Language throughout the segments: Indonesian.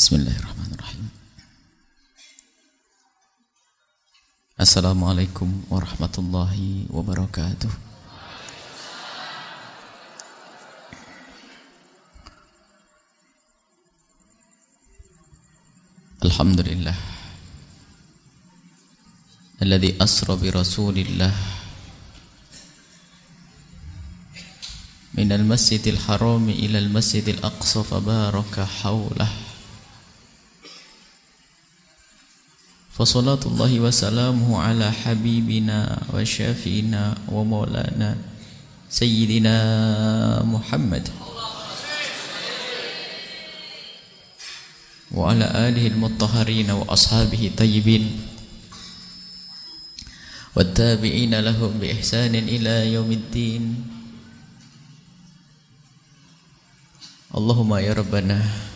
Bismillahirrahmanirrahim. Assalamualaikum warahmatullahi wabarakatuh. Alhamdulillah alladzi asra bi rasulillah minal masjidil harami ilal masjidil aqsa fabaraka haulah. Fassalatullahi wa salamuhu ala habibina wa syafiina wa maulana sayyidina Muhammad wa ala alihi al-mutahharina wa ashabihi tayyibin wa tabi'ina lahum bi ihsanin ila yaumiddin. Allahumma ya Rabbana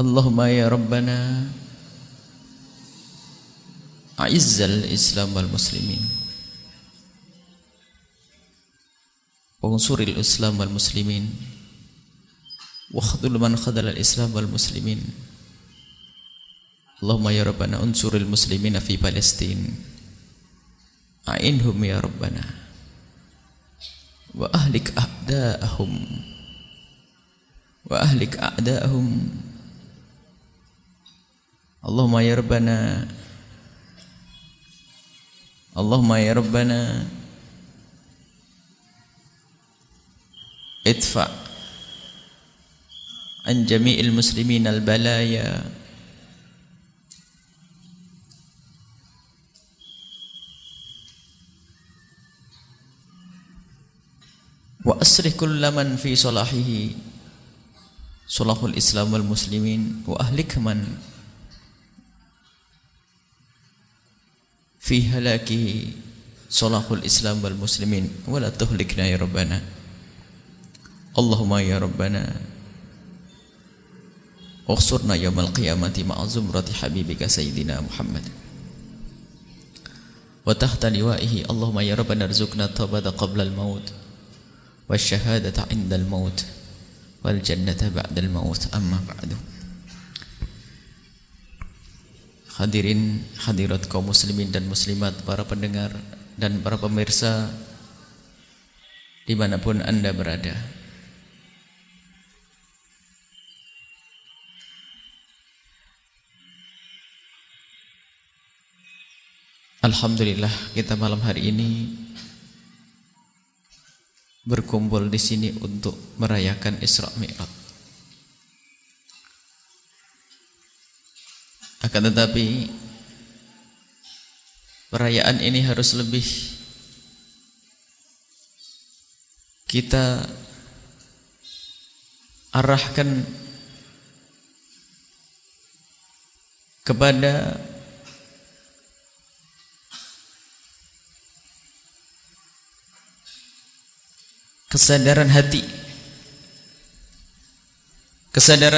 Allahumma ya Rabbana a'izzal Islam wal muslimin wa unsuril Islam wal muslimin wa khudul man khadal al Islam wal muslimin. Allahumma ya Rabbana unsuril muslimina fi Palestin a'inhum ya Rabbana wa ahlik a'da'ahum wa ahlik a'da'ahum. Allahumma ya Rabbana Allahumma ya Rabbana idfa' an jami'il muslimin al-balaya wa asrih kullaman fi salahihi salahul Islam wal muslimin wa ahlik man fi halakihi salahul Islam wal muslimin wa la tuhlikna ya Rabbana. Allahumma ya Rabbana ukhsurna yawmal qiyamati ma'a zumrati habibika sayyidina Muhammad wa tahta liwa'ihi. Allahumma ya Rabbana arzuqna tawbata qabla al-maut wa syahadata 'inda al-maut wal jannata ba'da al-maut. Amma ba'du. Hadirin hadirat kaum muslimin dan muslimat, para pendengar dan para pemirsa dimanapun Anda berada, alhamdulillah kita malam hari ini berkumpul di sini untuk merayakan Isra Mi'raj. Akan tetapi perayaan ini harus lebih kita arahkan kepada kesadaran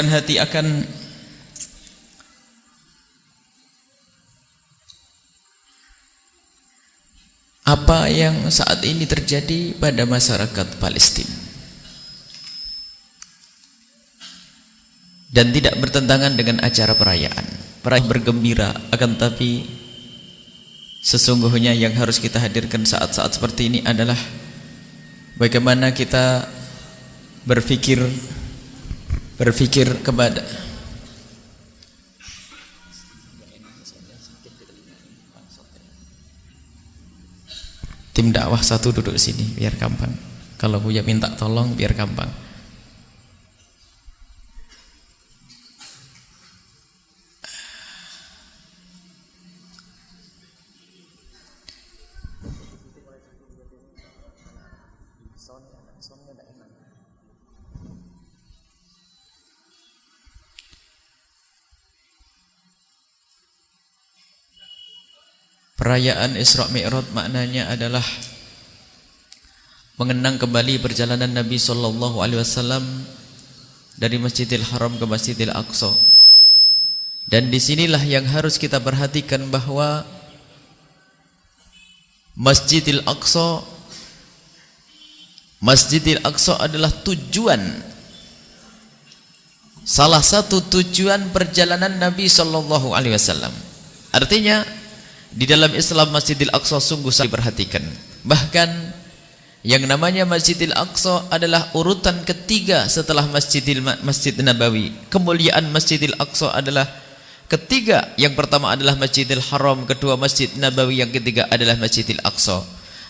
hati akan apa yang saat ini terjadi pada masyarakat Palestina, dan tidak bertentangan dengan acara perayaan bergembira. Akan tapi sesungguhnya yang harus kita hadirkan saat-saat seperti ini adalah bagaimana kita berpikir kepada tim dakwah satu duduk sini biar gampang. Kalau Buya minta tolong biar gampang. Perayaan Isra Mi'raj maknanya adalah mengenang kembali perjalanan Nabi sallallahu alaihi wasallam dari Masjidil Haram ke Masjidil Aqsa. Dan disinilah yang harus kita perhatikan bahwa Masjidil Aqsa Masjidil Aqsa adalah salah satu tujuan perjalanan Nabi Shallallahu Alaihi Wasallam. Artinya di dalam Islam Masjidil Aqsa sungguh sangat diperhatikan. Bahkan yang namanya Masjidil Aqsa adalah urutan ketiga setelah Masjid Nabawi. Kemuliaan Masjidil Aqsa adalah ketiga. Yang pertama adalah Masjidil Haram, kedua Masjid Nabawi, yang ketiga adalah Masjidil Aqsa.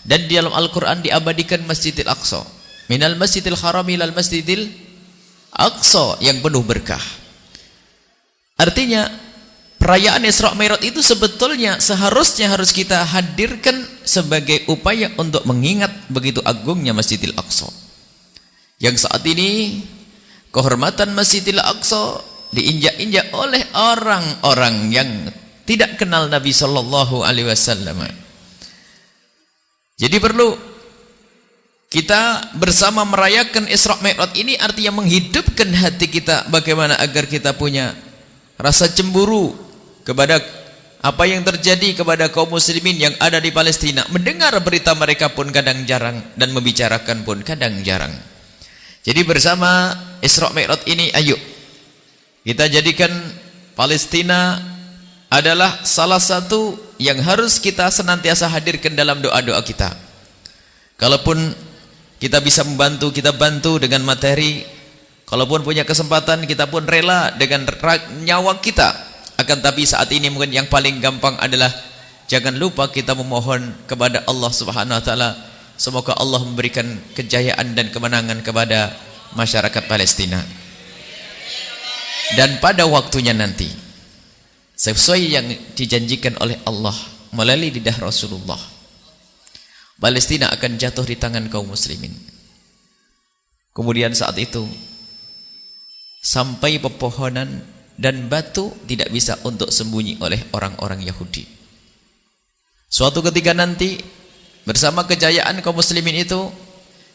Dan di dalam Al-Quran diabadikan Masjidil Aqsa, minal Masjidil Haram ilal Masjidil Aqsa, yang penuh berkah. Artinya perayaan Isra Mi'raj itu sebetulnya seharusnya harus kita hadirkan sebagai upaya untuk mengingat begitu agungnya Masjidil Aqsa, yang saat ini kehormatan Masjidil Aqsa diinjak-injak oleh orang-orang yang tidak kenal Nabi Shallallahu Alaihi Wasallam. Jadi perlu kita bersama merayakan Isra Mi'raj ini, artinya menghidupkan hati kita bagaimana agar kita punya rasa cemburu kepada apa yang terjadi kepada kaum muslimin yang ada di Palestina. Mendengar berita mereka pun kadang jarang, dan membicarakan pun kadang jarang. Jadi bersama Isra Mi'raj ini, ayo kita jadikan Palestina adalah salah satu yang harus kita senantiasa hadirkan dalam doa-doa kita. Kalaupun kita bisa membantu, kita bantu dengan materi. Kalaupun punya kesempatan, kita pun rela dengan nyawa kita. Akan tapi saat ini mungkin yang paling gampang adalah jangan lupa kita memohon kepada Allah Subhanahu Wa Taala, semoga Allah memberikan kejayaan dan kemenangan kepada masyarakat Palestina. Dan pada waktunya nanti, sesuai yang dijanjikan oleh Allah melalui lidah Rasulullah, Palestina akan jatuh di tangan kaum muslimin. Kemudian saat itu sampai pepohonan dan batu tidak bisa untuk sembunyi oleh orang-orang Yahudi. Suatu ketika nanti bersama kejayaan kaum muslimin itu,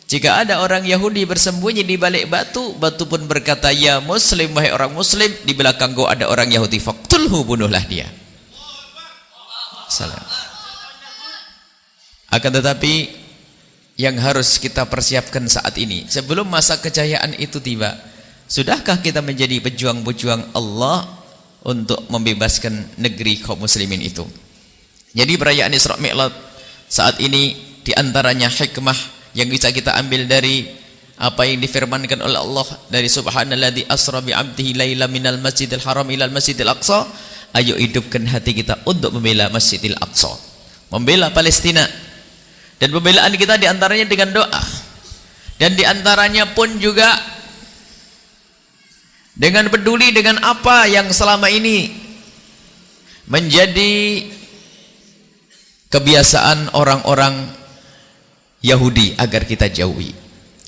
jika ada orang Yahudi bersembunyi di balik batu, batu pun berkata, ya muslim, wahai orang muslim, di belakang kau ada orang Yahudi, faqtulhu, bunuhlah dia. Salam. Akan tetapi yang harus kita persiapkan saat ini, sebelum masa kejayaan itu tiba, sudahkah kita menjadi pejuang-pejuang Allah untuk membebaskan negeri kaum muslimin itu? Jadi perayaan Isra Mi'raj saat ini diantaranya hikmah yang bisa kita ambil dari apa yang difirmankan oleh Allah dari subhanalladzi asra bi 'abdihi laila minal masjidil haram ilal masjidil aqsa. Ayo hidupkan hati kita untuk membela Masjidil Aqsa, membela Palestina. Dan pembelaan kita diantaranya dengan doa, dan diantaranya pun juga dengan peduli dengan apa yang selama ini menjadi kebiasaan orang-orang Yahudi agar kita jauhi.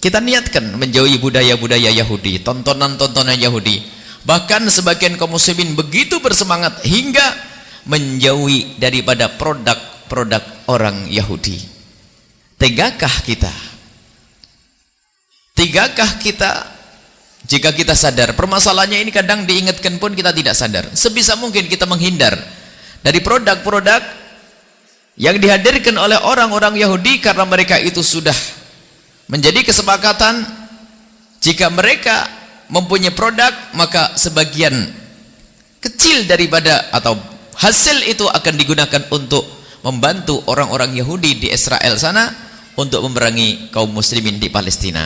Kita niatkan menjauhi budaya-budaya Yahudi, tontonan-tontonan Yahudi. Bahkan sebagian kaum muslimin begitu bersemangat hingga menjauhi daripada produk-produk orang Yahudi. Tegakah kita? Tegakah kita jika kita sadar? Permasalahannya ini kadang diingatkan pun kita tidak sadar. Sebisa mungkin kita menghindar dari produk-produk yang dihadirkan oleh orang-orang Yahudi, karena mereka itu sudah menjadi kesepakatan jika mereka mempunyai produk, maka sebagian kecil daripada atau hasil itu akan digunakan untuk membantu orang-orang Yahudi di Israel sana untuk memerangi kaum muslimin di Palestina.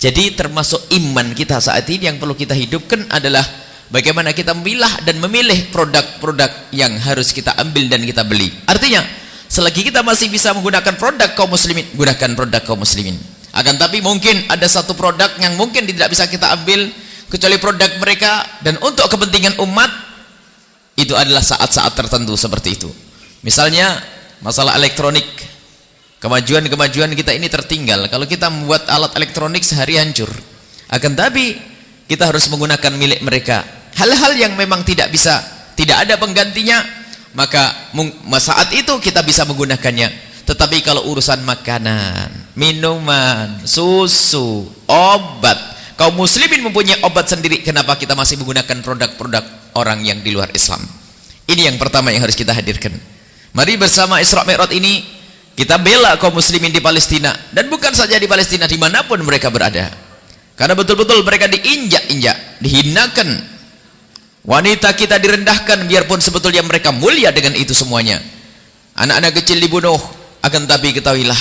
Jadi termasuk iman kita saat ini yang perlu kita hidupkan adalah bagaimana kita memilah dan memilih produk-produk yang harus kita ambil dan kita beli. Artinya selagi kita masih bisa menggunakan produk kaum muslimin, gunakan produk kaum muslimin. Akan tapi mungkin ada satu produk yang mungkin tidak bisa kita ambil kecuali produk mereka, dan untuk kepentingan umat itu adalah saat-saat tertentu seperti itu. Misalnya masalah elektronik, kemajuan-kemajuan kita ini tertinggal. Kalau kita membuat alat elektronik sehari hancur. Akan tapi kita harus menggunakan milik mereka. Hal-hal yang memang tidak bisa, tidak ada penggantinya, maka saat itu kita bisa menggunakannya. Tetapi kalau urusan makanan, minuman, susu, obat, kaum muslimin mempunyai obat sendiri, kenapa kita masih menggunakan produk-produk orang yang di luar Islam? Ini yang pertama yang harus kita hadirkan. Mari bersama Isra Mi'raj ini Kita bela kaum muslimin di Palestina, dan bukan saja di Palestina, dimanapun mereka berada, karena betul-betul mereka diinjak-injak, dihinakan. Wanita kita direndahkan, biarpun sebetulnya mereka mulia dengan itu semuanya. Anak-anak kecil dibunuh, akan tapi ketahuilah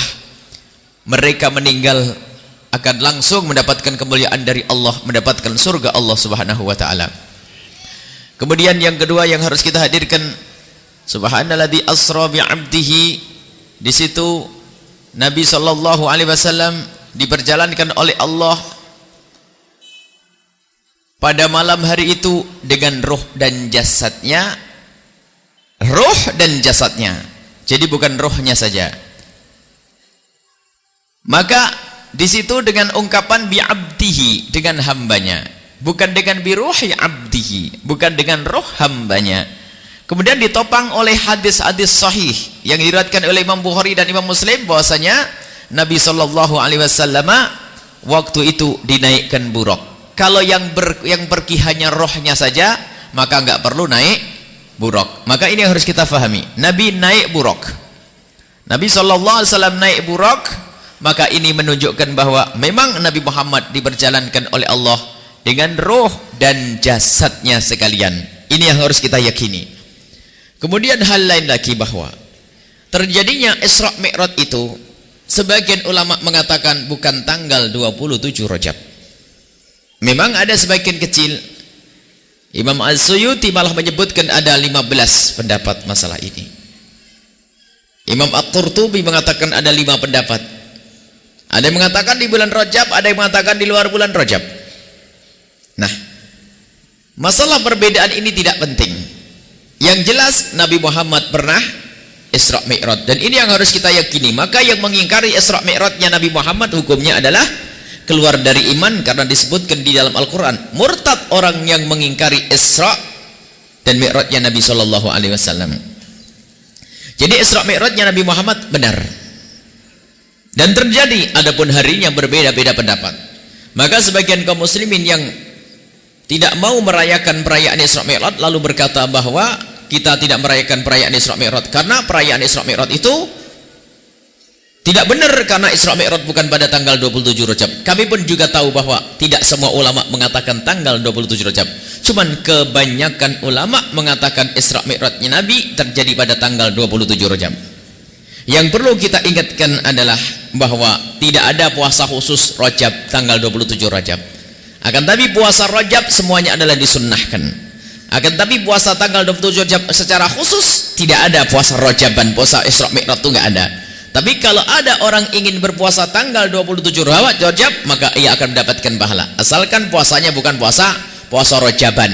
mereka meninggal akan langsung mendapatkan kemuliaan dari Allah, mendapatkan surga Allah Subhanahu wa taala. Kemudian yang kedua yang harus kita hadirkan, subhanalladzi asra bi 'abdihi. Di situ Nabi sallallahu alaihi wasallam diperjalankan oleh Allah pada malam hari itu dengan roh dan jasadnya. Roh dan jasadnya. Jadi bukan rohnya saja. Maka di situ dengan ungkapan bi 'abdihi, dengan hambanya, bukan dengan bi ruhi 'abdihi, bukan dengan roh hambanya. Kemudian ditopang oleh hadis-hadis sahih yang diriwayatkan oleh Imam Bukhari dan Imam Muslim bahwasanya Nabi sallallahu alaihi wasallam waktu itu dinaikkan buraq. Kalau yang pergi hanya rohnya saja, maka enggak perlu naik buraq. Maka ini yang harus kita fahami. Nabi naik buraq. Nabi sallallahu alaihi wasallam naik buraq, maka ini menunjukkan bahwa memang Nabi Muhammad diperjalankan oleh Allah dengan roh dan jasadnya sekalian. Ini yang harus kita yakini. Kemudian hal lain lagi bahwa terjadinya Isra Mi'raj itu sebagian ulama mengatakan bukan tanggal 27 Rajab. Memang ada sebagian kecil. Imam Al-Suyuti malah menyebutkan ada 15 pendapat masalah ini. Imam At-Qurtubi mengatakan ada 5 pendapat. Ada yang mengatakan di bulan Rajab, ada yang mengatakan di luar bulan Rajab. Nah, masalah perbedaan ini tidak penting. Yang jelas Nabi Muhammad pernah Isra Mi'raj, dan ini yang harus kita yakini. Maka yang mengingkari Isra Mi'rajnya Nabi Muhammad hukumnya adalah keluar dari iman, karena disebutkan di dalam Al-Quran murtad orang yang mengingkari Isra dan Mi'rajnya Nabi Sallallahu Alaihi Wasallam. Jadi Isra Mi'rajnya Nabi Muhammad benar, dan terjadi, adapun harinya berbeda-beda pendapat. Maka sebagian kaum muslimin yang tidak mau merayakan perayaan Isra Mi'raj lalu berkata bahwa kita tidak merayakan perayaan Isra Mi'raj karena perayaan Isra Mi'raj itu tidak benar, karena Isra Mi'raj bukan pada tanggal 27 Rajab. Kami pun juga tahu bahwa tidak semua ulama mengatakan tanggal 27 Rajab. Cuman kebanyakan ulama mengatakan Isra Mi'rajnya Nabi terjadi pada tanggal 27 Rajab. Yang perlu kita ingatkan adalah bahwa tidak ada puasa khusus Rajab tanggal 27 Rajab. Akan tapi puasa Rajab semuanya adalah disunnahkan. Akan tapi puasa tanggal 27 Rajab secara khusus tidak ada. Puasa Rajaban, puasa Isra Mi'raj itu enggak ada. Tapi kalau ada orang ingin berpuasa tanggal 27 Rajab, maka ia akan mendapatkan pahala. Asalkan puasanya bukan puasa Rajaban.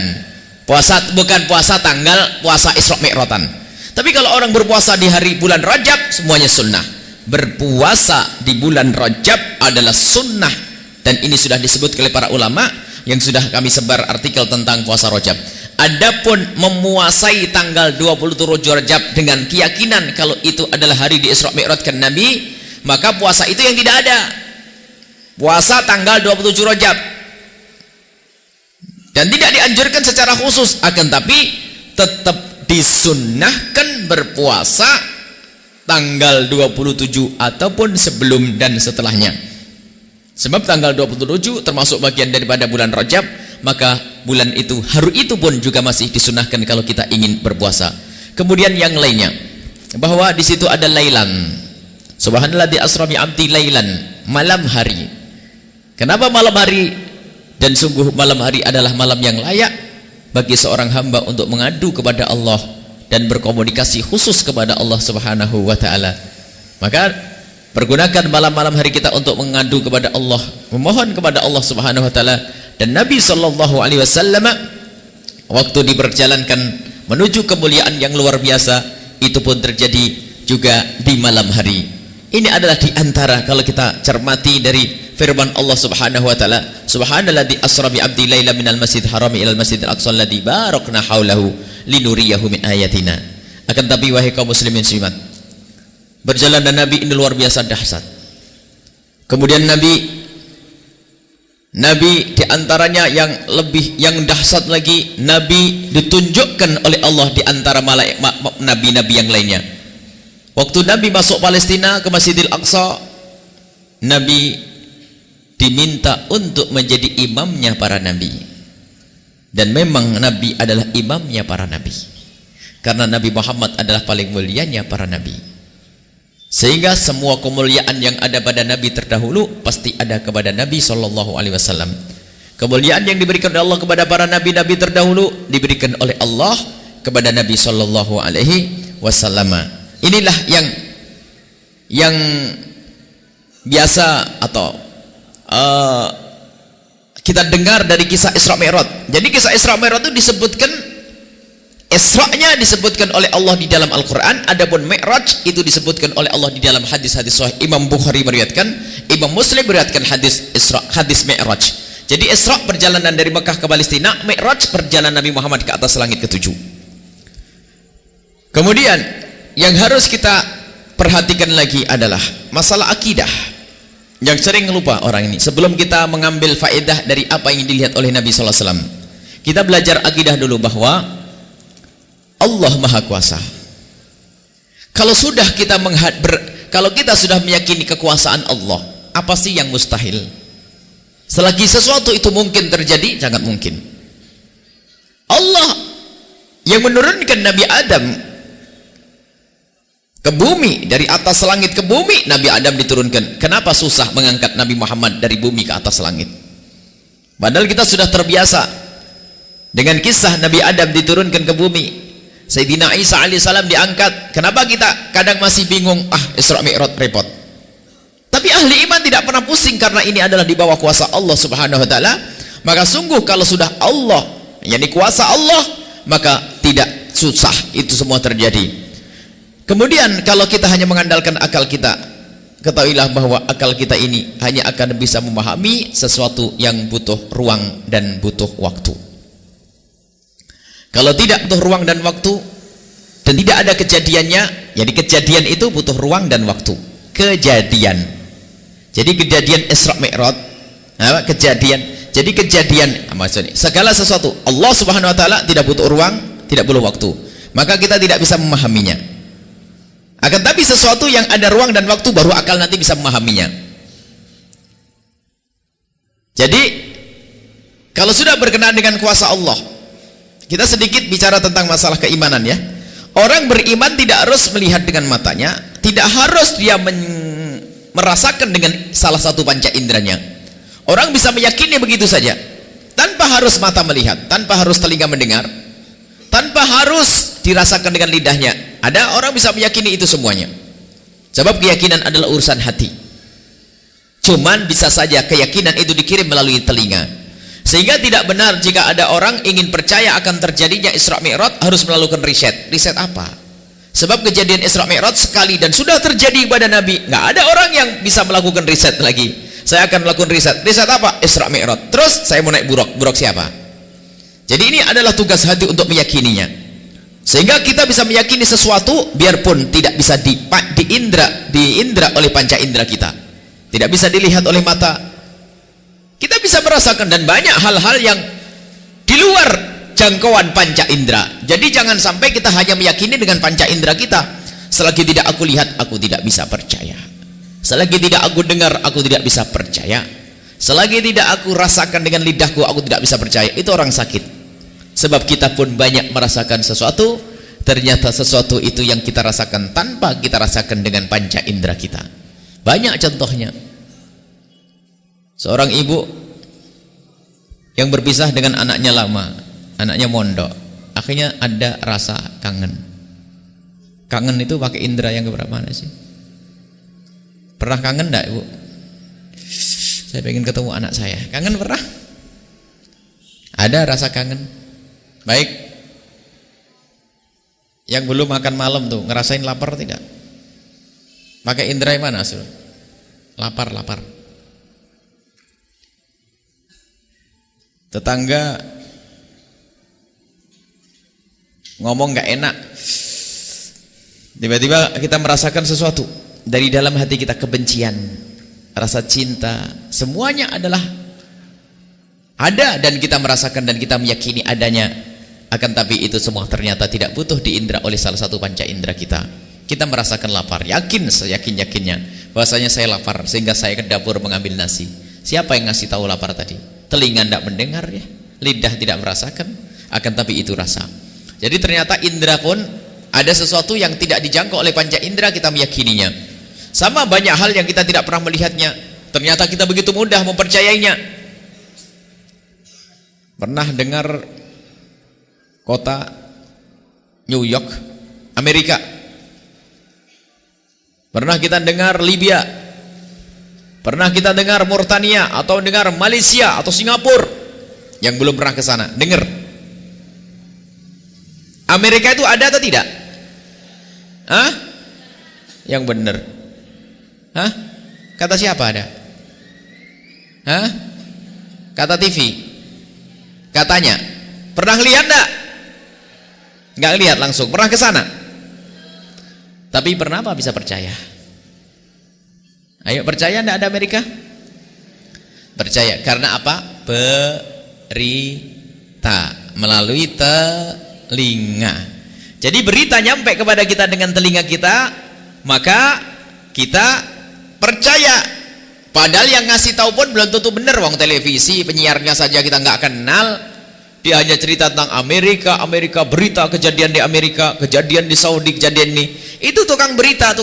Bukan puasa tanggal puasa Isra Mi'rajan. Tapi kalau orang berpuasa di hari bulan Rajab, semuanya sunnah. Berpuasa di bulan Rajab adalah sunnah. Dan ini sudah disebut oleh para ulama yang sudah kami sebar artikel tentang puasa Rajab. Adapun memuasai tanggal 27 Rajab dengan keyakinan kalau itu adalah hari di Isra Mi'rajkan Nabi, maka puasa itu yang tidak ada. Puasa tanggal 27 Rajab. Dan tidak dianjurkan secara khusus, akan tapi tetap disunnahkan berpuasa tanggal 27 ataupun sebelum dan setelahnya. Sebab tanggal 27 termasuk bagian daripada bulan Rajab, maka bulan itu, hari itu pun juga masih disunahkan kalau kita ingin berpuasa. Kemudian yang lainnya, bahwa di situ ada lailan. Subhanalladzi asra bi 'abdi lailan, malam hari. Kenapa malam hari? Dan sungguh malam hari adalah malam yang layak bagi seorang hamba untuk mengadu kepada Allah dan berkomunikasi khusus kepada Allah Subhanahu wa taala. Maka pergunakan malam-malam hari kita untuk mengadu kepada Allah, memohon kepada Allah Subhanahu wa taala. Dan Nabi sallallahu alaihi wasallam waktu diperjalankan menuju kemuliaan yang luar biasa, itu pun terjadi juga di malam hari. Ini adalah di antara, kalau kita cermati dari firman Allah Subhanahu wa taala, subhanalladzi asra bi 'abdi laila minal masjidil harami ilal masjidil aqsa alladzi barakna haulahu linuriyahu min ayatina. Akan tapi wahai kaum muslimin muslimat, perjalanan Nabi ini luar biasa dahsyat. Kemudian Nabi diantaranya yang dahsyat lagi, Nabi ditunjukkan oleh Allah di antara nabi-nabi yang lainnya. Waktu Nabi masuk Palestina ke Masjidil Aqsa, Nabi diminta untuk menjadi imamnya para nabi. Dan memang Nabi adalah imamnya para nabi, karena Nabi Muhammad adalah paling mulianya para nabi. Sehingga semua kemuliaan yang ada pada Nabi terdahulu pasti ada kepada Nabi SAW. Kemuliaan yang diberikan oleh Allah kepada para nabi-nabi terdahulu diberikan oleh Allah kepada Nabi SAW. Inilah yang biasa atau kita dengar dari kisah Isra Mi'raj. Jadi kisah Isra Mi'raj itu disebutkan, Isra-nya disebutkan oleh Allah di dalam Al-Quran, adapun Mi'raj itu disebutkan oleh Allah di dalam hadis-hadis sahih. Imam Bukhari meriwayatkan, Imam Muslim meriwayatkan hadis Isra, hadis Mi'raj. Jadi Isra perjalanan dari Mekah ke Palestina, Mi'raj perjalanan Nabi Muhammad ke atas langit ketujuh. Kemudian yang harus kita perhatikan lagi adalah masalah akidah, yang sering lupa orang ini. Sebelum kita mengambil faedah dari apa yang dilihat oleh Nabi SAW, kita belajar akidah dulu bahwa Allah Maha Kuasa. Kalau kita sudah meyakini kekuasaan Allah, apa sih yang mustahil? Selagi sesuatu itu mungkin terjadi, sangat mungkin. Allah yang menurunkan Nabi Adam ke bumi, dari atas langit ke bumi, Nabi Adam diturunkan. Kenapa susah mengangkat Nabi Muhammad dari bumi ke atas langit? Padahal kita sudah terbiasa dengan kisah Nabi Adam diturunkan ke bumi, Sayyidina Isa alaihissalam diangkat. Kenapa kita kadang masih bingung? Isra Mi'raj repot. Tapi ahli iman tidak pernah pusing, karena ini adalah di bawah kuasa Allah Subhanahu wa taala. Maka sungguh kalau sudah Allah, yakni kuasa Allah, maka tidak susah itu semua terjadi. Kemudian kalau kita hanya mengandalkan akal kita, ketahuilah bahwa akal kita ini hanya akan bisa memahami sesuatu yang butuh ruang dan butuh waktu. Kalau tidak butuh ruang dan waktu, dan tidak ada kejadiannya, jadi kejadian itu butuh ruang dan waktu. Kejadian. Jadi kejadian Isra Mi'raj, kejadian. Jadi kejadian, maksudnya segala sesuatu Allah Subhanahu wa taala tidak butuh ruang, tidak butuh waktu. Maka kita tidak bisa memahaminya. Akan tapi sesuatu yang ada ruang dan waktu, baru akal nanti bisa memahaminya. Jadi kalau sudah berkenaan dengan kuasa Allah, kita sedikit bicara tentang masalah keimanan ya. Orang beriman tidak harus melihat dengan matanya, tidak harus dia merasakan dengan salah satu panca inderanya. Orang bisa meyakini begitu saja, tanpa harus mata melihat, tanpa harus telinga mendengar, tanpa harus dirasakan dengan lidahnya. Ada orang bisa meyakini itu semuanya. Sebab keyakinan adalah urusan hati. Cuman bisa saja keyakinan itu dikirim melalui telinga. Sehingga tidak benar jika ada orang ingin percaya akan terjadinya Isra Mi'raj harus melakukan riset. Riset apa? Sebab kejadian Isra Mi'raj sekali dan sudah terjadi pada Nabi. Nggak ada orang yang bisa melakukan riset lagi. Saya akan melakukan riset. Riset apa? Isra Mi'raj. Terus saya mau naik buruk. Buruk siapa? Jadi ini adalah tugas hati untuk meyakininya. Sehingga kita bisa meyakini sesuatu biarpun tidak bisa diindra oleh panca indera kita. Tidak bisa dilihat oleh mata. Kita bisa merasakan, dan banyak hal-hal yang di luar jangkauan panca indera. Jadi jangan sampai kita hanya meyakini dengan panca indera kita. Selagi tidak aku lihat, aku tidak bisa percaya. Selagi tidak aku dengar, aku tidak bisa percaya. Selagi tidak aku rasakan dengan lidahku, aku tidak bisa percaya. Itu orang sakit. Sebab kita pun banyak merasakan sesuatu, ternyata sesuatu itu yang kita rasakan tanpa kita rasakan dengan panca indera kita. Banyak contohnya. Seorang ibu yang berpisah dengan anaknya lama, anaknya mondok, akhirnya ada rasa kangen. Kangen itu pakai indera yang keberapa mana sih? Pernah kangen enggak, Ibu? Saya pengen ketemu anak saya. Kangen pernah? Ada rasa kangen. Baik. Yang belum makan malam tuh, ngerasain lapar tidak? Pakai indera yang mana, Sul? Lapar. Tetangga ngomong nggak enak, tiba-tiba kita merasakan sesuatu dari dalam hati kita, kebencian, rasa cinta, semuanya adalah ada dan kita merasakan dan kita meyakini adanya. Akan tapi itu semua ternyata tidak butuh diindra oleh salah satu panca indera kita. Kita merasakan lapar, yakin seyakin-yakinnya bahwasanya saya lapar sehingga saya ke dapur mengambil nasi. Siapa yang ngasih tahu lapar tadi? Telinga tidak mendengar ya, lidah tidak merasakan, akan tapi itu rasa. Jadi ternyata indera pun ada sesuatu yang tidak dijangkau oleh panca indera, kita meyakininya. Sama banyak hal yang kita tidak pernah melihatnya, ternyata kita begitu mudah mempercayainya. Pernah dengar kota New York, Amerika? Pernah kita dengar Libya? Pernah kita dengar Mauritania atau dengar Malaysia atau Singapura? Yang belum pernah ke sana, dengar. Amerika itu ada atau tidak? Hah? Yang benar. Hah? Kata siapa ada? Hah? Kata TV. Katanya. Pernah lihat enggak? Enggak lihat langsung. Pernah ke sana? Tapi pernah apa bisa percaya? Ayo percaya enggak ada Amerika? Percaya. Karena apa? Berita melalui telinga. Jadi berita nyampe kepada kita dengan telinga kita, maka kita percaya. Padahal yang ngasih tahu pun belum tentu benar. Wong televisi penyiarnya saja kita nggak kenal. Dia hanya cerita tentang Amerika, berita kejadian di Amerika, kejadian di Saudi, kejadian ini. Itu tukang berita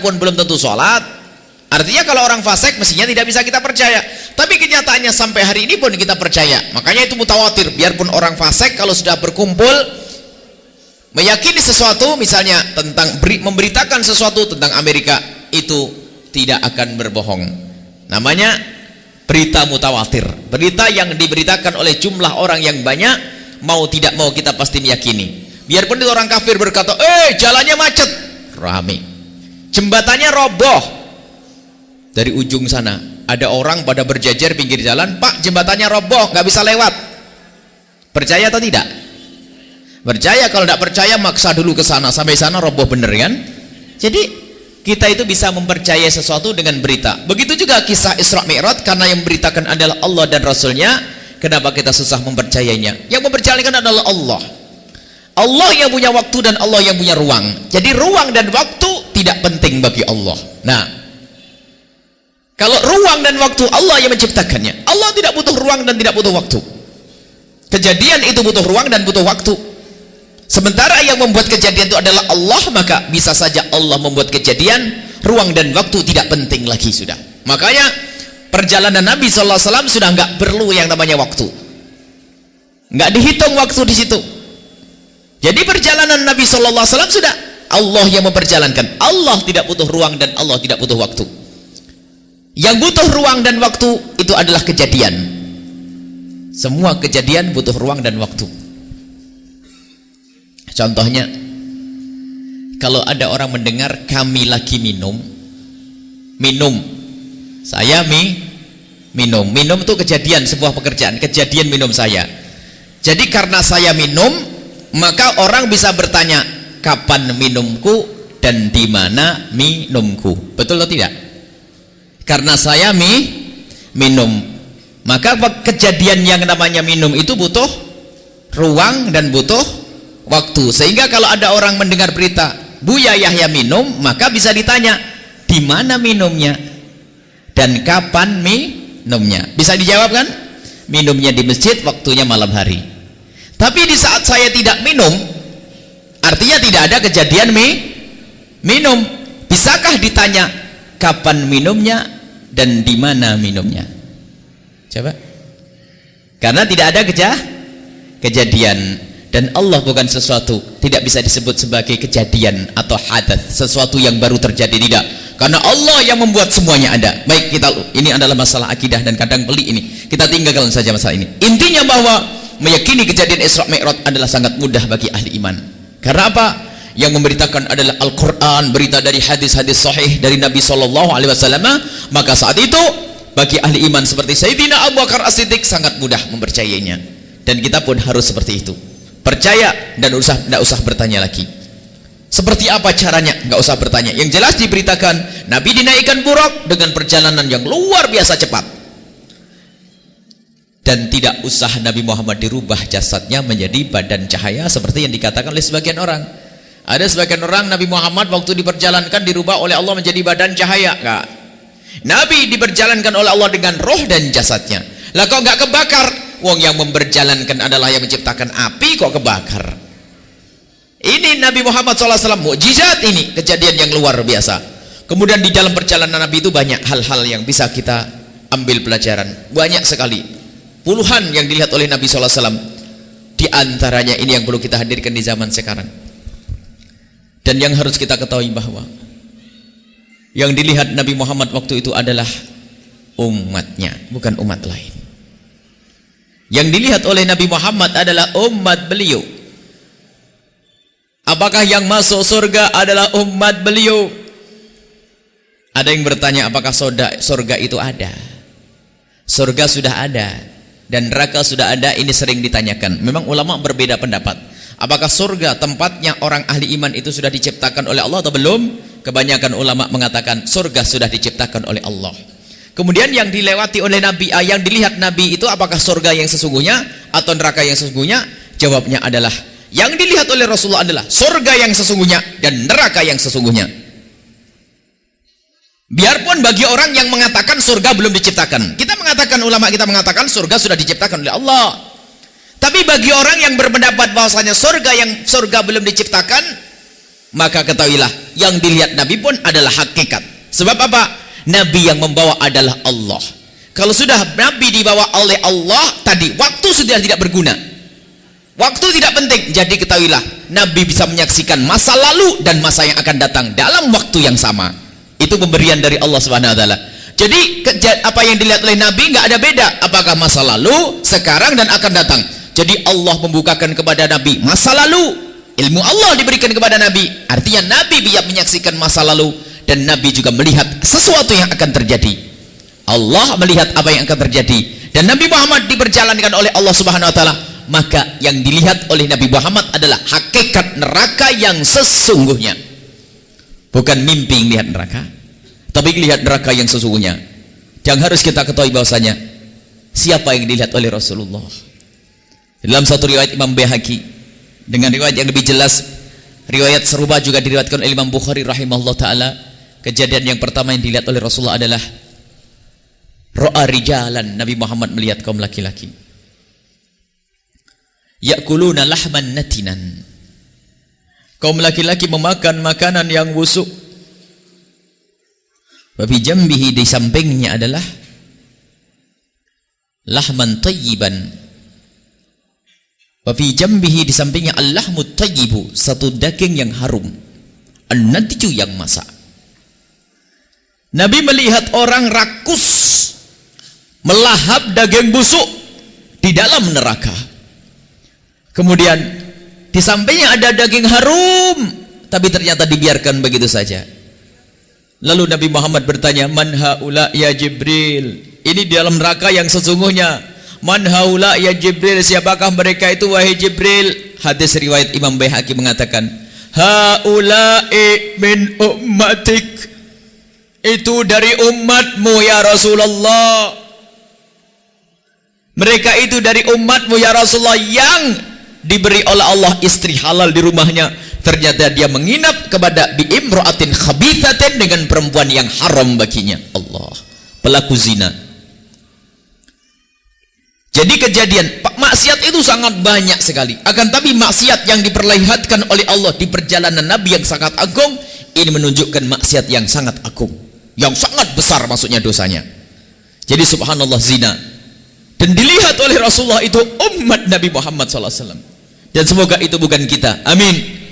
pun belum tentu sholat. Artinya kalau orang fasik mestinya tidak bisa kita percaya. Tapi kenyataannya sampai hari ini pun kita percaya. Makanya itu mutawatir. Biarpun orang fasik kalau sudah berkumpul meyakini sesuatu, misalnya tentang memberitakan sesuatu tentang Amerika, itu tidak akan berbohong. Namanya berita mutawatir, berita yang diberitakan oleh jumlah orang yang banyak, mau tidak mau kita pasti meyakini. Biarpun itu orang kafir berkata, jalannya macet, rame, jembatannya roboh, dari ujung sana ada orang pada berjejer pinggir jalan, Pak jembatannya roboh, nggak bisa lewat. Percaya atau tidak? Percaya. Kalau tidak percaya maksa dulu ke sana, sampai sana roboh bener kan? Jadi kita itu bisa mempercayai sesuatu dengan berita. Begitu juga kisah Isra Mi'raj, karena yang memberitakan adalah Allah dan Rasulnya. Kenapa kita susah mempercayainya? Yang mempercayakan adalah Allah. Allah yang punya waktu dan Allah yang punya ruang. Jadi ruang dan waktu tidak penting bagi Allah. Nah, kalau ruang dan waktu Allah yang menciptakannya, Allah tidak butuh ruang dan tidak butuh waktu. Kejadian itu butuh ruang dan butuh waktu. Sementara yang membuat kejadian itu adalah Allah, maka bisa saja Allah membuat kejadian, ruang dan waktu tidak penting lagi sudah. Makanya perjalanan Nabi SAW sudah nggak perlu yang namanya waktu, nggak dihitung waktu di situ. Jadi perjalanan Nabi SAW sudah Allah yang memperjalankan. Allah tidak butuh ruang dan Allah tidak butuh waktu. Yang butuh ruang dan waktu itu adalah kejadian. Semua kejadian butuh ruang dan waktu. Contohnya, kalau ada orang mendengar kami lagi minum, saya minum itu kejadian, sebuah pekerjaan, kejadian minum saya. Jadi karena saya minum, maka orang bisa bertanya, kapan minumku dan di mana minumku? Betul atau tidak? Karena saya minum, maka kejadian yang namanya minum itu butuh ruang dan butuh waktu. Sehingga kalau ada orang mendengar berita Buya Yahya minum, maka bisa ditanya di mana minumnya dan kapan minumnya. Bisa dijawab kan? Minumnya di masjid, waktunya malam hari. Tapi di saat saya tidak minum, artinya tidak ada kejadian minum. Bisakah ditanya kapan minumnya dan di mana minumnya? Coba. Karena tidak ada kejadian. Dan Allah bukan sesuatu, tidak bisa disebut sebagai kejadian atau hadath, sesuatu yang baru terjadi, tidak. Karena Allah yang membuat semuanya ada. Baik, ini adalah masalah akidah dan kadang pelik ini. Kita tinggalkan saja masalah ini. Intinya bahwa meyakini kejadian Isra Mi'raj adalah sangat mudah bagi ahli iman. Karena apa? Yang memberitakan adalah Al-Quran, berita dari hadis-hadis sahih dari Nabi SAW. Maka saat itu bagi ahli iman seperti Sayyidina Abu Bakar As-Siddiq sangat mudah mempercayainya. Dan kita pun harus seperti itu. Percaya dan tidak usah bertanya lagi. Seperti apa caranya? Nggak usah bertanya. Yang jelas diberitakan Nabi dinaikkan Burak dengan perjalanan yang luar biasa cepat. Dan tidak usah Nabi Muhammad dirubah jasadnya menjadi badan cahaya seperti yang dikatakan oleh sebagian orang. Ada sebagian orang Nabi Muhammad waktu diperjalankan dirubah oleh Allah menjadi badan cahaya. Enggak. Nabi diperjalankan oleh Allah dengan roh dan jasadnya. Lah kok enggak kebakar? Wong yang memperjalankan adalah yang menciptakan api, kok kebakar? Ini Nabi Muhammad SAW, mukjizat ini, kejadian yang luar biasa. Kemudian di dalam perjalanan Nabi itu banyak hal-hal yang bisa kita ambil pelajaran. Banyak sekali. Puluhan yang dilihat oleh Nabi SAW. Di antaranya ini yang perlu kita hadirkan di zaman sekarang. Dan yang harus kita ketahui bahwa yang dilihat Nabi Muhammad waktu itu adalah umatnya, bukan umat lain. Yang dilihat oleh Nabi Muhammad adalah umat beliau. Apakah yang masuk surga adalah umat beliau? Ada yang bertanya, apakah surga itu ada? Surga sudah ada dan neraka sudah ada, ini sering ditanyakan. Memang ulama berbeda pendapat. Apakah surga tempatnya orang ahli iman itu sudah diciptakan oleh Allah atau belum? Kebanyakan ulama mengatakan surga sudah diciptakan oleh Allah. Kemudian yang dilewati oleh Nabi, yang dilihat Nabi itu apakah surga yang sesungguhnya atau neraka yang sesungguhnya? Jawabnya adalah yang dilihat oleh Rasulullah adalah surga yang sesungguhnya dan neraka yang sesungguhnya. Biarpun bagi orang yang mengatakan surga belum diciptakan, kita mengatakan, ulama kita mengatakan surga sudah diciptakan oleh Allah. Tapi bagi orang yang berpendapat bahwasanya surga belum diciptakan, maka ketahuilah yang dilihat Nabi pun adalah hakikat. Sebab apa? Nabi yang membawa adalah Allah. Kalau sudah Nabi dibawa oleh Allah, tadi waktu sudah tidak berguna, waktu tidak penting. Jadi ketahuilah Nabi bisa menyaksikan masa lalu dan masa yang akan datang dalam waktu yang sama. Itu pemberian dari Allah Subhanahu wa taala. Jadi apa yang dilihat oleh Nabi nggak ada beda, apakah masa lalu, sekarang dan akan datang. Jadi Allah membukakan kepada Nabi masa lalu, ilmu Allah diberikan kepada Nabi. Artinya Nabi bisa menyaksikan masa lalu dan Nabi juga melihat sesuatu yang akan terjadi. Allah melihat apa yang akan terjadi dan Nabi Muhammad diperjalankan oleh Allah Subhanahu wa taala. Maka yang dilihat oleh Nabi Muhammad adalah hakikat neraka yang sesungguhnya. Bukan mimpi melihat neraka, tapi lihat neraka yang sesungguhnya. Yang harus kita ketahui bahwasanya siapa yang dilihat oleh Rasulullah. Dalam satu riwayat Imam Baihaqi dengan riwayat yang lebih jelas, riwayat serupa juga diriwayatkan oleh Imam Bukhari rahimahullah taala. Kejadian yang pertama yang dilihat oleh Rasulullah adalah ra'a rijalan, Nabi Muhammad melihat kaum laki-laki ya'kuluna lahman natinan, kaum laki-laki memakan makanan yang busuk. Wa fi jambihi, di sampingnya adalah lahman tayyiban. Wa fi jambihi, di sampingnya al-lahmut tayyibu, satu daging yang harum, an-natiju yang masak. Nabi melihat orang rakus melahap daging busuk di dalam neraka. Kemudian di sampingnya ada daging harum, tapi ternyata dibiarkan begitu saja. Lalu Nabi Muhammad bertanya, man haula ya Jibril? Ini di dalam neraka yang sesungguhnya. Man haula ya Jibril? Siapakah mereka itu wahai Jibril? Hadis riwayat Imam Baihaqi mengatakan, haula'i min ummatik, itu dari umatmu ya Rasulullah. Mereka itu dari umatmu ya Rasulullah, yang diberi oleh Allah istri halal di rumahnya, ternyata dia menginap kepada bi'imra'atin khabithatin, dengan perempuan yang haram baginya. Allah, pelaku zina. Jadi kejadian maksiat itu sangat banyak sekali. Akan tapi maksiat yang diperlihatkan oleh Allah di perjalanan Nabi yang sangat agung, ini menunjukkan maksiat yang sangat agung, yang sangat besar maksudnya dosanya. Jadi subhanallah, zina. Dan dilihat oleh Rasulullah itu umat Nabi Muhammad SAW. Dan semoga itu bukan kita. Amin.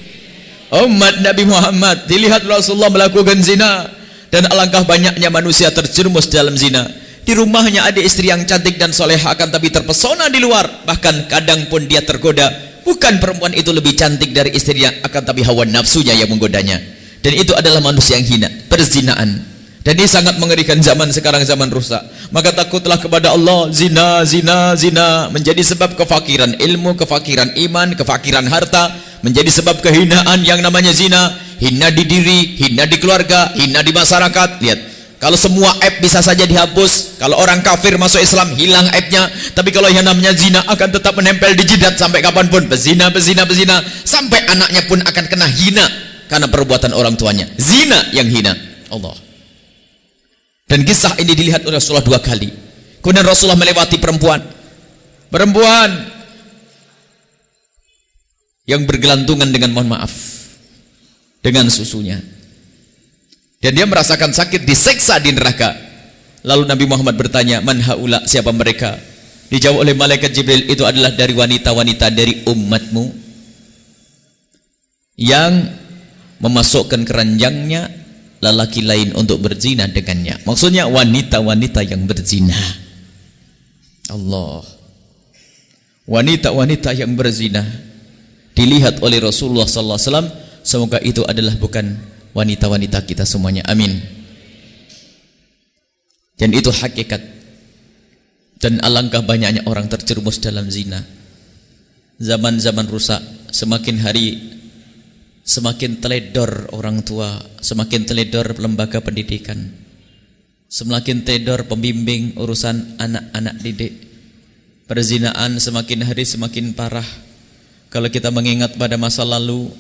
Umat Nabi Muhammad dilihat Rasulullah melakukan zina. Dan alangkah banyaknya manusia terjerumus dalam zina. Di rumahnya ada istri yang cantik dan soleha, akan tapi terpesona di luar. Bahkan kadang pun dia tergoda. Bukan perempuan itu lebih cantik dari istrinya, akan tapi hawa nafsunya yang menggodanya. Dan itu adalah manusia yang hina, perzinaan. Dan ini sangat mengerikan zaman sekarang, zaman rusak. Maka takutlah kepada Allah. Zina, zina, zina menjadi sebab kefakiran ilmu, kefakiran iman, kefakiran harta, menjadi sebab kehinaan yang namanya zina. Hina di diri, hina di keluarga, hina di masyarakat. Lihat, Kalau semua aib bisa saja dihapus, kalau orang kafir masuk Islam hilang aibnya, tapi kalau yang namanya zina akan tetap menempel di jidat sampai kapanpun. Bezina, sampai anaknya pun akan kena hina karena perbuatan orang tuanya. Zina yang hina Allah. Dan kisah ini dilihat oleh Rasulullah 2 kali. Kemudian Rasulullah melewati perempuan yang bergelantungan dengan, mohon maaf, dengan susunya, dan dia merasakan sakit, diseksa di neraka. Lalu Nabi Muhammad bertanya, man haula, siapa mereka? Dijawab oleh malaikat Jibril, itu adalah dari wanita-wanita dari umatmu yang memasukkan keranjangnya lelaki lain untuk berzina dengannya. Maksudnya wanita-wanita yang berzina. Allah. Wanita-wanita yang berzina dilihat oleh Rasulullah sallallahu alaihi wasallam. Semoga itu adalah bukan wanita-wanita kita semuanya. Amin. Dan itu hakikat. Dan alangkah banyaknya orang terjerumus dalam zina. Zaman-zaman rusak, semakin hari semakin teledor orang tua, semakin teledor lembaga pendidikan, semakin teledor pembimbing urusan anak-anak didik. Perzinaan semakin hari semakin parah. Kalau kita mengingat pada masa lalu,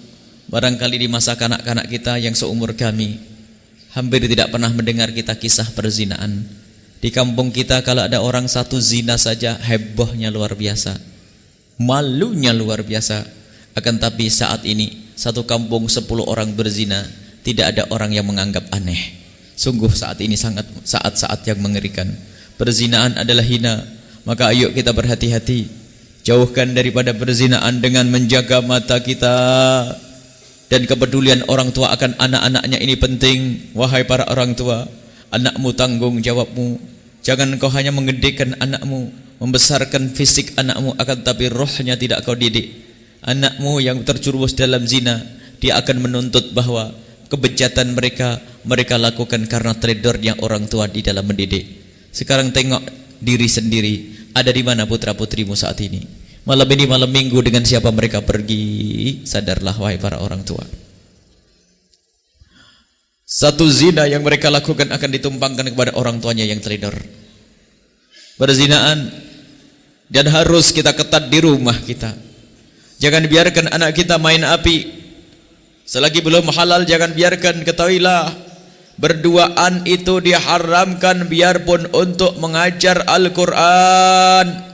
barangkali di masa kanak-kanak kita yang seumur kami, hampir tidak pernah mendengar kita kisah perzinaan. Di kampung kita kalau ada orang satu zina saja, hebohnya luar biasa, malunya luar biasa. Akan tapi saat ini satu kampung 10 orang berzina, tidak ada orang yang menganggap aneh. Sungguh saat ini sangat saat-saat yang mengerikan. Perzinaan adalah hina. Maka ayo kita berhati-hati, jauhkan daripada perzinaan dengan menjaga mata kita. Dan kepedulian orang tua akan anak-anaknya ini penting. Wahai para orang tua, anakmu tanggung jawabmu. Jangan kau hanya menggedekan anakmu, membesarkan fisik anakmu, akan tapi rohnya tidak kau didik. Anakmu yang terjerumus dalam zina, dia akan menuntut bahwa kebejatan mereka lakukan karena teledornya orang tua di dalam mendidik. Sekarang tengok diri sendiri, ada di mana putra-putrimu saat ini? Malam ini malam minggu dengan siapa mereka pergi? Sadarlah wahai para orang tua. Satu zina yang mereka lakukan akan ditumpangkan kepada orang tuanya yang teledor. Perzinaan, dan harus kita ketat di rumah kita. Jangan biarkan anak kita main api. Selagi belum halal jangan biarkan. Ketahuilah, berduaan itu diharamkan biarpun untuk mengajar Al-Quran.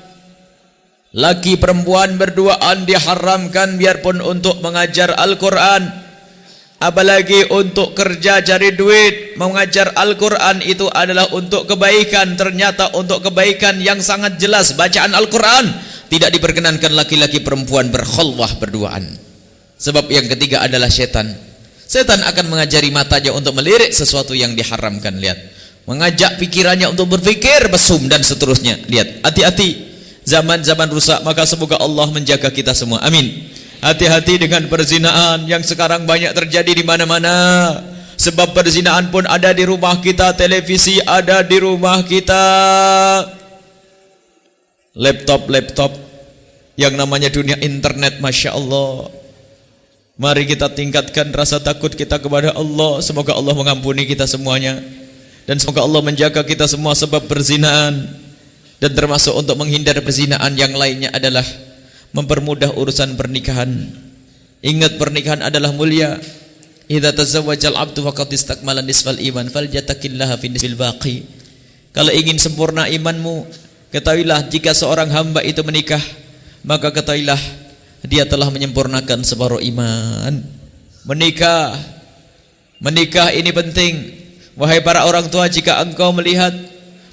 Laki perempuan berduaan diharamkan biarpun untuk mengajar Al-Quran. Apalagi untuk kerja cari duit. Mengajar Al-Quran itu adalah untuk kebaikan. Ternyata untuk kebaikan yang sangat jelas, bacaan Al-Quran. Tidak diperkenankan laki-laki perempuan berkhulwah berduaan. Sebab yang ketiga adalah setan. Setan akan mengajari matanya untuk melirik sesuatu yang diharamkan. Lihat, mengajak pikirannya untuk berpikir mesum dan seterusnya. Lihat, hati-hati, zaman-zaman rusak. Maka semoga Allah menjaga kita semua. Amin. Hati-hati dengan perzinaan yang sekarang banyak terjadi di mana-mana. Sebab perzinaan pun ada di rumah kita, televisi ada di rumah kita, laptop yang namanya dunia internet. Masya Allah. Mari kita tingkatkan rasa takut kita kepada Allah. Semoga Allah mengampuni kita semuanya, dan semoga Allah menjaga kita semua sebab perzinaan. Dan termasuk untuk menghindar perzinaan yang lainnya adalah mempermudah urusan pernikahan. Ingat, pernikahan adalah mulia. Idza tazawwajal abdu faqad istakmala nisfal iman falyataqillaha fi nisfil baqi. Kalau ingin sempurna imanmu, ketahuilah jika seorang hamba itu menikah, maka ketahuilah dia telah menyempurnakan separuh iman. Menikah ini penting. Wahai para orang tua, jika engkau melihat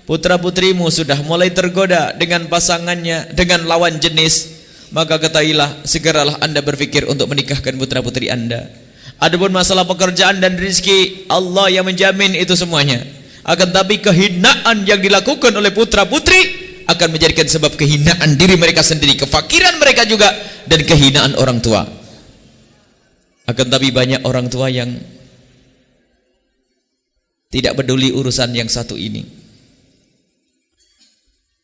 putra-putrimu sudah mulai tergoda dengan pasangannya, dengan lawan jenis, maka ketahuilah segeralah anda berpikir untuk menikahkan putra-putri anda. Adapun masalah pekerjaan dan rezeki, Allah yang menjamin itu semuanya. Akan tapi kehinaan yang dilakukan oleh putra-putri akan menjadikan sebab kehinaan diri mereka sendiri, kefakiran mereka juga, dan kehinaan orang tua. Akan tapi banyak orang tua yang tidak peduli urusan yang satu ini,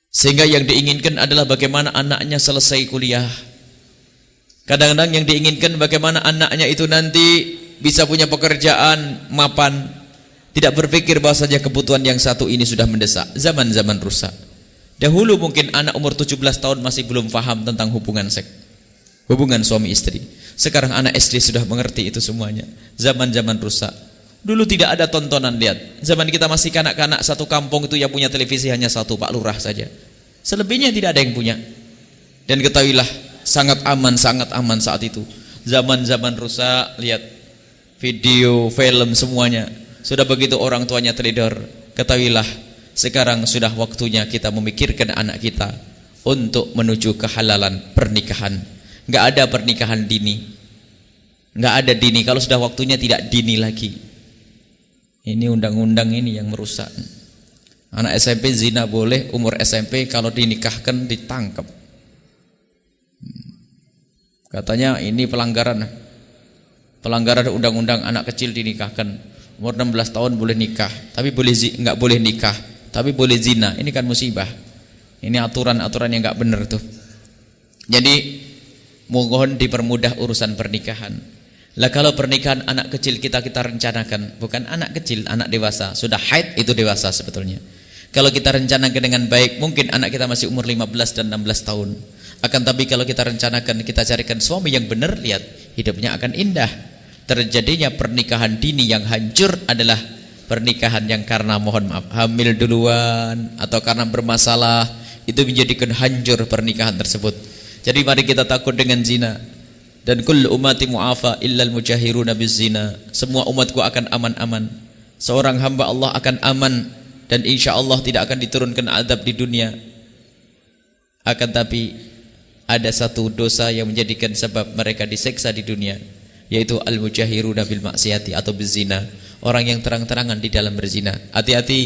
sehingga yang diinginkan adalah bagaimana anaknya selesai kuliah. Kadang-kadang yang diinginkan bagaimana anaknya itu nanti bisa punya pekerjaan mapan, Tidak berpikir bahwasanya kebutuhan yang satu ini sudah mendesak. Zaman-zaman rusak. Dahulu mungkin anak umur 17 tahun masih belum paham tentang hubungan seks, hubungan suami istri. Sekarang anak SD sudah mengerti itu semuanya. Zaman-zaman rusak. Dulu tidak ada tontonan, lihat. Zaman kita masih kanak-kanak, satu kampung itu yang punya televisi hanya satu, Pak Lurah saja. Selebihnya tidak ada yang punya. Dan ketahuilah, sangat aman saat itu. Zaman-zaman rusak, lihat. Video, film, semuanya. Sudah begitu orang tuanya teledor. Ketahuilah, sekarang sudah waktunya kita memikirkan anak kita untuk menuju kehalalan pernikahan. Enggak ada pernikahan dini. Enggak ada dini. Kalau sudah waktunya tidak dini lagi. Ini undang-undang ini yang merusak. Anak SMP zina boleh, umur SMP kalau dinikahkan ditangkap. Katanya ini pelanggaran undang-undang anak kecil dinikahkan. Umur 16 tahun boleh nikah, tapi enggak boleh nikah, tapi boleh zina. Ini kan musibah. Ini aturan-aturan yang enggak benar tuh. Jadi mohon dipermudah urusan pernikahan. Lah kalau pernikahan anak kecil kita rencanakan, bukan anak kecil, anak dewasa, sudah haid itu dewasa sebetulnya. Kalau kita rencanakan dengan baik, mungkin anak kita masih umur 15 dan 16 tahun. Akan tapi kalau kita rencanakan, kita carikan suami yang benar, lihat, hidupnya akan indah. Terjadinya pernikahan dini yang hancur adalah pernikahan yang karena, mohon maaf, hamil duluan atau karena bermasalah, itu menjadikan hancur pernikahan tersebut. Jadi mari kita takut dengan zina. Dan kullu ummati mu'afa illal mujahiruna bizina. Semua umatku akan aman-aman. Seorang hamba Allah akan aman dan insya Allah tidak akan diturunkan azab di dunia. Akan tapi ada satu dosa yang menjadikan sebab mereka diseksa di dunia, yaitu al-mujahiruna bil maksiati atau bizina. Orang yang terang-terangan di dalam berzina. Hati-hati,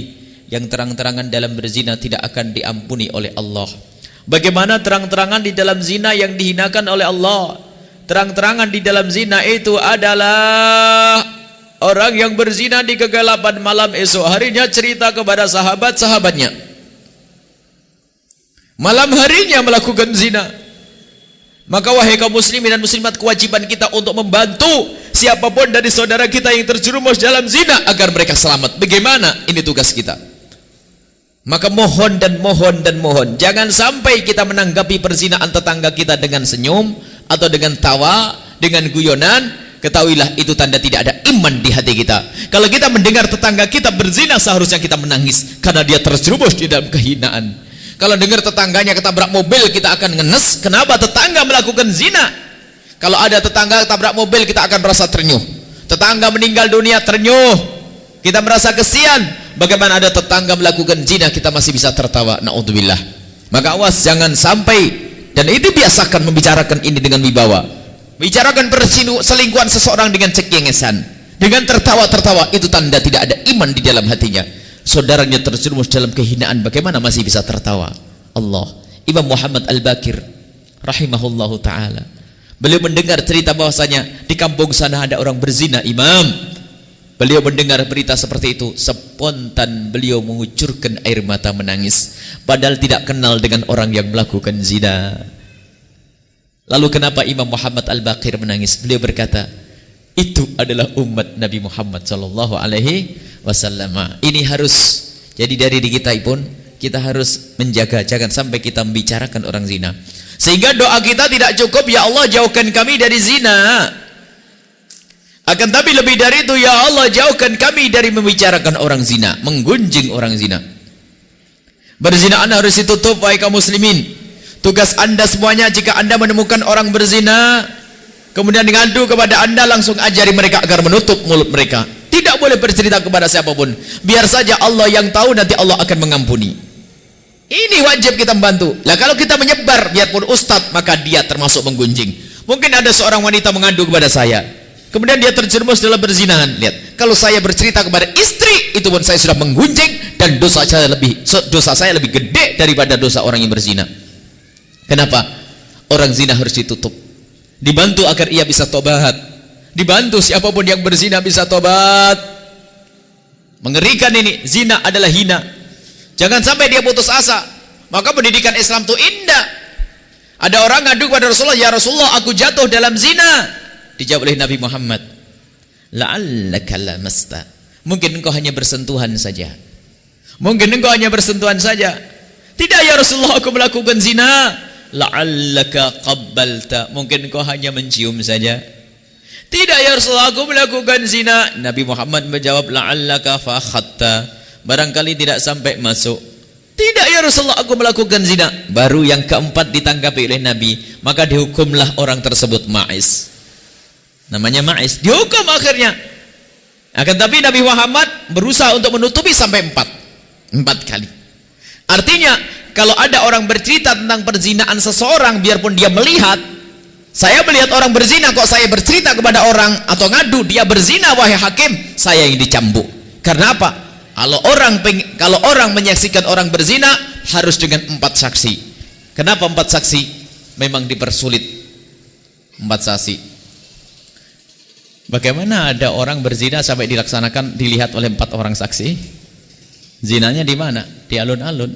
yang terang-terangan dalam berzina tidak akan diampuni oleh Allah. Bagaimana terang-terangan di dalam zina yang dihinakan oleh Allah? Terang-terangan di dalam zina itu adalah orang yang berzina di kegelapan malam, esok harinya cerita kepada sahabat-sahabatnya, malam harinya melakukan zina. Maka wahai kaum muslimin dan muslimat, kewajiban kita untuk membantu siapapun dari saudara kita yang terjerumus dalam zina agar mereka selamat. Bagaimana? Ini tugas kita. Maka mohon dan mohon, jangan sampai kita menanggapi perzinaan tetangga kita dengan senyum atau dengan tawa, dengan guyonan. Ketahuilah itu tanda tidak ada iman di hati kita. Kalau kita mendengar tetangga kita berzina, seharusnya kita menangis karena dia terjerumus di dalam kehinaan. Kalau dengar tetangganya ketabrak mobil, kita akan ngenes, kenapa tetangga melakukan zina? Kalau ada tetangga ketabrak mobil, kita akan merasa ternyuh. Tetangga meninggal dunia, ternyuh. Kita merasa kesian. Bagaimana ada tetangga melakukan zina, kita masih bisa tertawa. Na'udzubillah. Maka awas, jangan sampai. Dan itu biasakan membicarakan ini dengan wibawa. Bicarakan perselingkuhan seseorang dengan cengengesan, dengan tertawa-tertawa, itu tanda tidak ada iman di dalam hatinya. Saudaranya terjerumus dalam kehinaan, bagaimana masih bisa tertawa? Allah. Imam Muhammad Al-Baqir rahimahullahu ta'ala, beliau mendengar cerita bahwasanya di kampung sana ada orang berzina. Imam, beliau mendengar berita seperti itu, spontan beliau mengucurkan air mata menangis, padahal tidak kenal dengan orang yang melakukan zina. Lalu kenapa Imam Muhammad Al-Baqir menangis? Beliau berkata, itu adalah umat Nabi Muhammad sallallahu alaihi wasallam. Ini harus jadi dari diri kita pun, kita harus menjaga, jangan sampai kita membicarakan orang zina. Sehingga doa kita tidak cukup, ya Allah jauhkan kami dari zina. Akan tapi lebih dari itu, ya Allah jauhkan kami dari membicarakan orang zina, menggunjing orang zina. Berzinaan harus ditutup, wahai kaum muslimin. Tugas anda semuanya, jika anda menemukan orang berzina, kemudian ngadu kepada anda, langsung ajari mereka agar menutup mulut mereka. Tidak boleh bercerita kepada siapapun. Biar saja Allah yang tahu, nanti Allah akan mengampuni. Ini wajib kita membantu. Lah kalau kita menyebar, biarpun ustadz, maka dia termasuk menggunjing. Mungkin ada seorang wanita mengadu kepada saya, kemudian dia terjerumus dalam perzinahan. Lihat, kalau saya bercerita kepada istri, itu pun saya sudah menggunjing, dan dosa saya lebih gede daripada dosa orang yang berzina. Kenapa? Orang zina harus ditutup, dibantu agar ia bisa tobat, dibantu siapapun yang berzina bisa tobat. Mengerikan ini, zina adalah hina. Jangan sampai dia putus asa. Maka pendidikan Islam itu indah. Ada orang ngadu kepada Rasulullah, ya Rasulullah, aku jatuh dalam zina. Dijawab oleh Nabi Muhammad, la'allaka lamasta, Mungkin engkau hanya bersentuhan saja. Mungkin engkau hanya bersentuhan saja. Tidak ya Rasulullah, aku melakukan zina. La'allaka qabbalta. Mungkin engkau hanya mencium saja. Tidak ya Rasulullah, aku melakukan zina. Nabi Muhammad menjawab, la'allaka fakhatta. Barangkali tidak sampai masuk. Tidak ya Rasulullah, aku melakukan zina. Baru yang keempat ditanggapi oleh Nabi. Maka dihukumlah orang tersebut Ma'iz. Namanya Ma'iz. Dihukum akhirnya. Akan tapi Nabi Muhammad berusaha untuk menutupi sampai empat kali. Artinya kalau ada orang bercerita tentang perzinaan seseorang, biarpun dia melihat, saya melihat orang berzina, kok saya bercerita kepada orang atau ngadu dia berzina, wahai hakim, saya yang dicambuk. Karena apa? Kalau orang menyaksikan orang berzina harus dengan 4 saksi. Kenapa 4 saksi? Memang dipersulit 4 saksi. Bagaimana ada orang berzina sampai dilaksanakan dilihat oleh 4 orang saksi? Zinanya di mana? Di alun-alun.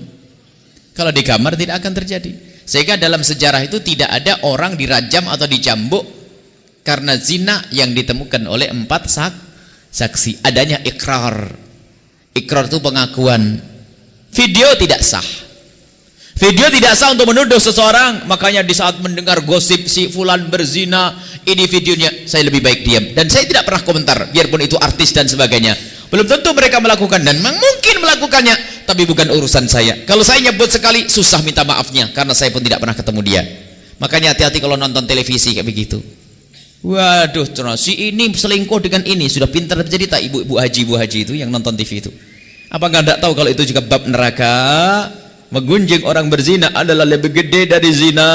Kalau di kamar tidak akan terjadi. Sehingga dalam sejarah itu tidak ada orang dirajam atau dicambuk karena zina yang ditemukan oleh 4 saksi. Adanya ikrar. Ikrar itu pengakuan. Video tidak sah. Video tidak sah untuk menuduh seseorang. Makanya di saat mendengar gosip si fulan berzina, ini videonya, saya lebih baik diam. Dan saya tidak pernah komentar, biarpun itu artis dan sebagainya. Belum tentu mereka melakukan, dan memang mungkin melakukannya, tapi bukan urusan saya. Kalau saya nyebut sekali, susah minta maafnya, karena saya pun tidak pernah ketemu dia. Makanya hati-hati kalau nonton televisi kayak begitu. Waduh, si ini selingkuh dengan ini. Sudah pintar bercerita ibu-ibu haji itu yang nonton TV itu. Apakah tidak tahu kalau itu juga bab neraka? Menggunjing orang berzina adalah lebih gede dari zina.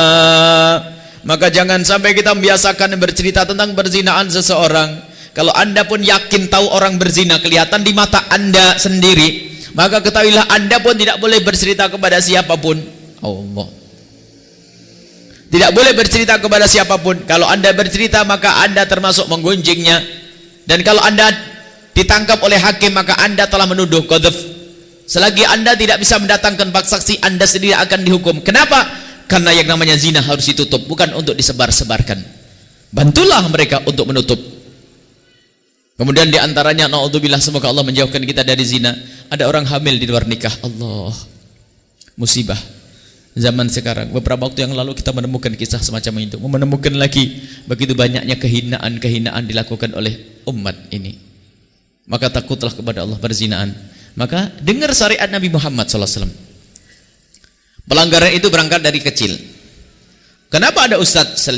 Maka jangan sampai kita membiasakan bercerita tentang perzinaan seseorang. Kalau anda pun yakin tahu orang berzina, kelihatan di mata anda sendiri, maka ketahuilah anda pun tidak boleh bercerita kepada siapapun. Allah, tidak boleh bercerita kepada siapapun. Kalau anda bercerita maka anda termasuk menggunjingnya. Dan kalau anda ditangkap oleh hakim maka anda telah menuduh qadzaf. Selagi anda tidak bisa mendatangkan 4 saksi, anda sendiri akan dihukum. Kenapa? Karena yang namanya zina harus ditutup, bukan untuk disebar-sebarkan. Bantulah mereka untuk menutup. Kemudian diantaranya, na'udzubillah, semoga Allah menjauhkan kita dari zina. Ada orang hamil di luar nikah. Allah, musibah zaman sekarang. Beberapa waktu yang lalu kita menemukan kisah semacam itu. Menemukan lagi begitu banyaknya kehinaan dilakukan oleh umat ini. Maka takutlah kepada Allah berzinaan. Maka dengar syariat Nabi Muhammad SAW. Pelanggaran itu berangkat dari kecil. Kenapa ada ustadz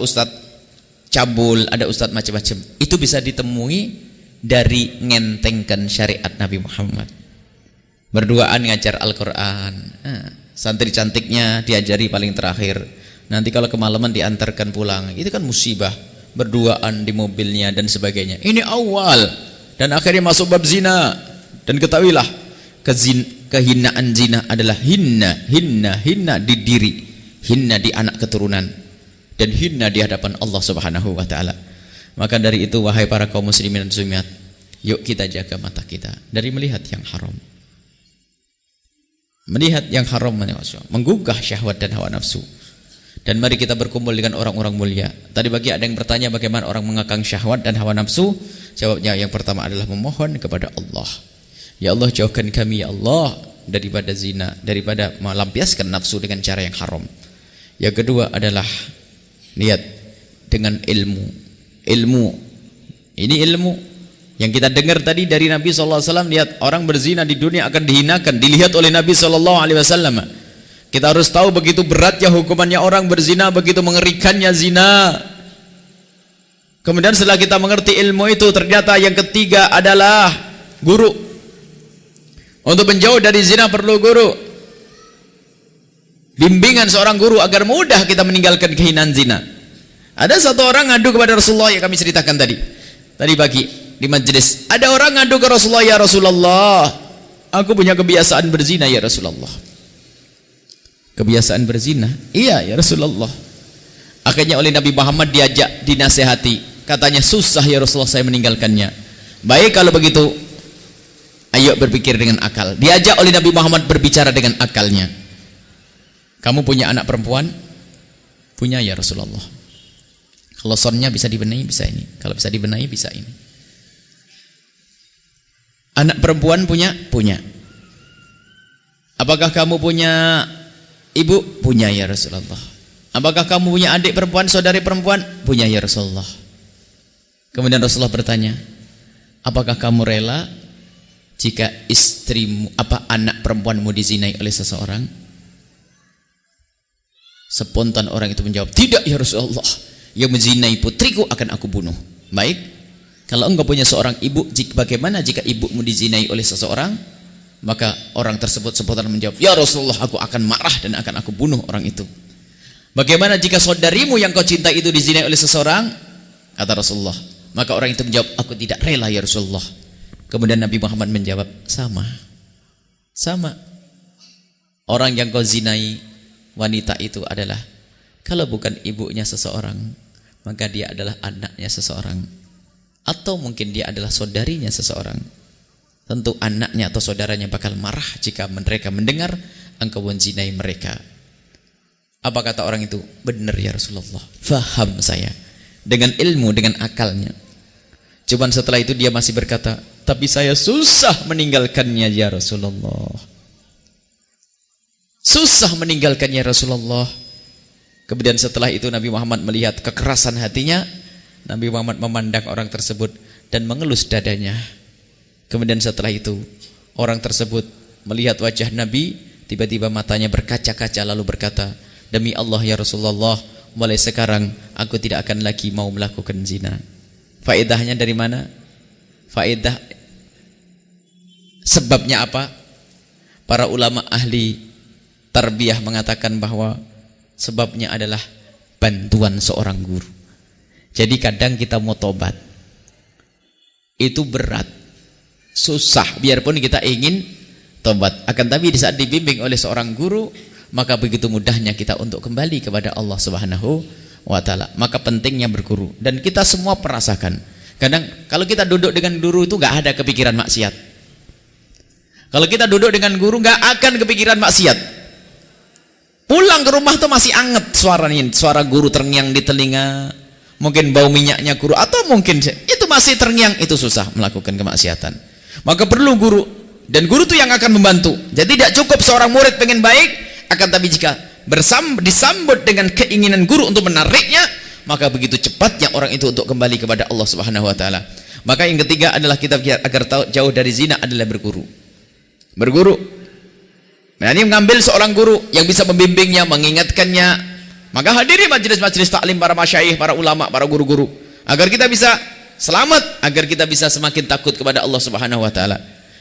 ustadz cabul, ada ustadz macam-macam? Itu bisa ditemui dari ngentengkan syariat Nabi Muhammad. Berduaan ngajar Al-Quran. Santri cantiknya diajari paling terakhir. Nanti kalau kemalaman diantarkan pulang. Itu kan musibah. Berduaan di mobilnya dan sebagainya. Ini awal. Dan akhirnya masuk bab zina. Dan ketahuilah, kehinaan zina adalah hina di diri, hina di anak keturunan, dan hina di hadapan Allah Subhanahu wa taala. Maka dari itu, wahai para kaum muslimin dan muslimat, yuk kita jaga mata kita dari melihat yang haram. Melihat yang haram menggugah syahwat dan hawa nafsu. Dan mari kita berkumpul dengan orang-orang mulia. Tadi bagi ada yang bertanya bagaimana orang mengekang syahwat dan hawa nafsu. Jawabnya yang pertama adalah memohon kepada Allah. Ya Allah, jauhkan kami ya Allah daripada zina, daripada melampiaskan nafsu dengan cara yang haram. Yang kedua adalah lihat dengan ilmu. Ini ilmu yang kita dengar tadi dari Nabi SAW. Lihat orang berzina di dunia akan dihinakan, dilihat oleh Nabi SAW. Kita harus tahu begitu beratnya hukumannya orang berzina, begitu mengerikannya zina. Kemudian setelah kita mengerti ilmu itu, ternyata yang ketiga adalah guru. Untuk menjauh dari zina perlu guru. Bimbingan seorang guru agar mudah kita meninggalkan kehinaan zina. Ada satu orang ngadu kepada Rasulullah yang kami ceritakan tadi pagi di majelis. Ada orang ngadu ke Rasulullah, ya Rasulullah, aku punya kebiasaan berzina ya Rasulullah. Kebiasaan berzina? Iya ya Rasulullah. Akhirnya oleh Nabi Muhammad diajak, dinasehati. Katanya, susah ya Rasulullah saya meninggalkannya. Baik kalau begitu, ayo berpikir dengan akal. Diajak oleh Nabi Muhammad berbicara dengan akalnya. Kamu punya anak perempuan? Punya ya Rasulullah. Kalau sonnya bisa dibenahi, bisa ini. Kalau bisa dibenahi, bisa ini. Anak perempuan punya? Punya. Apakah kamu punya ibu? Punya ya Rasulullah. Apakah kamu punya adik perempuan, saudari perempuan? Punya ya Rasulullah. Kemudian Rasulullah bertanya, apakah kamu rela jika istrimu, anak perempuanmu dizinai oleh seseorang? Spontan orang itu menjawab, tidak ya Rasulullah, yang menzinai putriku akan aku bunuh. Baik, kalau engkau punya seorang ibu, bagaimana jika ibumu dizinai oleh seseorang? Maka orang tersebut spontan menjawab, ya Rasulullah, aku akan marah dan akan aku bunuh orang itu. Bagaimana jika saudarimu yang kau cintai itu dizinai oleh seseorang? Kata Rasulullah. Maka orang itu menjawab, aku tidak rela ya Rasulullah. Kemudian Nabi Muhammad menjawab, sama. Orang yang kau zinai wanita itu adalah, kalau bukan ibunya seseorang, maka dia adalah anaknya seseorang, atau mungkin dia adalah saudarinya seseorang. Tentu anaknya atau saudaranya bakal marah jika mereka mendengar engkau menzinai mereka. Apa kata orang itu? Benar ya Rasulullah, faham saya, dengan ilmu, dengan akalnya. Cuman setelah itu dia masih berkata, tapi saya susah meninggalkannya ya Rasulullah. Susah meninggalkannya Rasulullah. Kemudian setelah itu Nabi Muhammad melihat kekerasan hatinya. Nabi Muhammad memandang orang tersebut dan mengelus dadanya. Kemudian setelah itu orang tersebut melihat wajah Nabi, tiba-tiba matanya berkaca-kaca lalu berkata, demi Allah ya Rasulullah, mulai sekarang aku tidak akan lagi mau melakukan zina. Faedahnya dari mana? Faedah sebabnya apa? Para ulama ahli tarbiyah mengatakan bahwa sebabnya adalah bantuan seorang guru. Jadi kadang kita mau tobat itu berat, susah, biarpun kita ingin tobat, akan tapi di saat dibimbing oleh seorang guru, maka begitu mudahnya kita untuk kembali kepada Allah Subhanahu wa ta'ala. Maka pentingnya berguru. Dan kita semua merasakan, kadang kalau kita duduk dengan guru itu gak ada kepikiran maksiat. Kalau kita duduk dengan guru gak akan kepikiran maksiat. Pulang ke rumah tuh masih anget suara guru terngiang di telinga, mungkin bau minyaknya guru, atau mungkin itu masih terngiang, itu susah melakukan kemaksiatan. Maka perlu guru, dan guru itu yang akan membantu. Jadi tidak cukup seorang murid pengen baik, akan tapi jika disambut dengan keinginan guru untuk menariknya, maka begitu cepatnya orang itu untuk kembali kepada Allah Subhanahu wa ta'ala. Maka yang ketiga adalah kita agar jauh dari zina adalah berguru. Nah, ini mengambil seorang guru yang bisa membimbingnya, mengingatkannya. Maka hadiri majelis-majelis taklim para masyayikh, para ulama, para guru-guru, agar kita bisa selamat, agar kita bisa semakin takut kepada Allah Subhanahu wa ta'ala.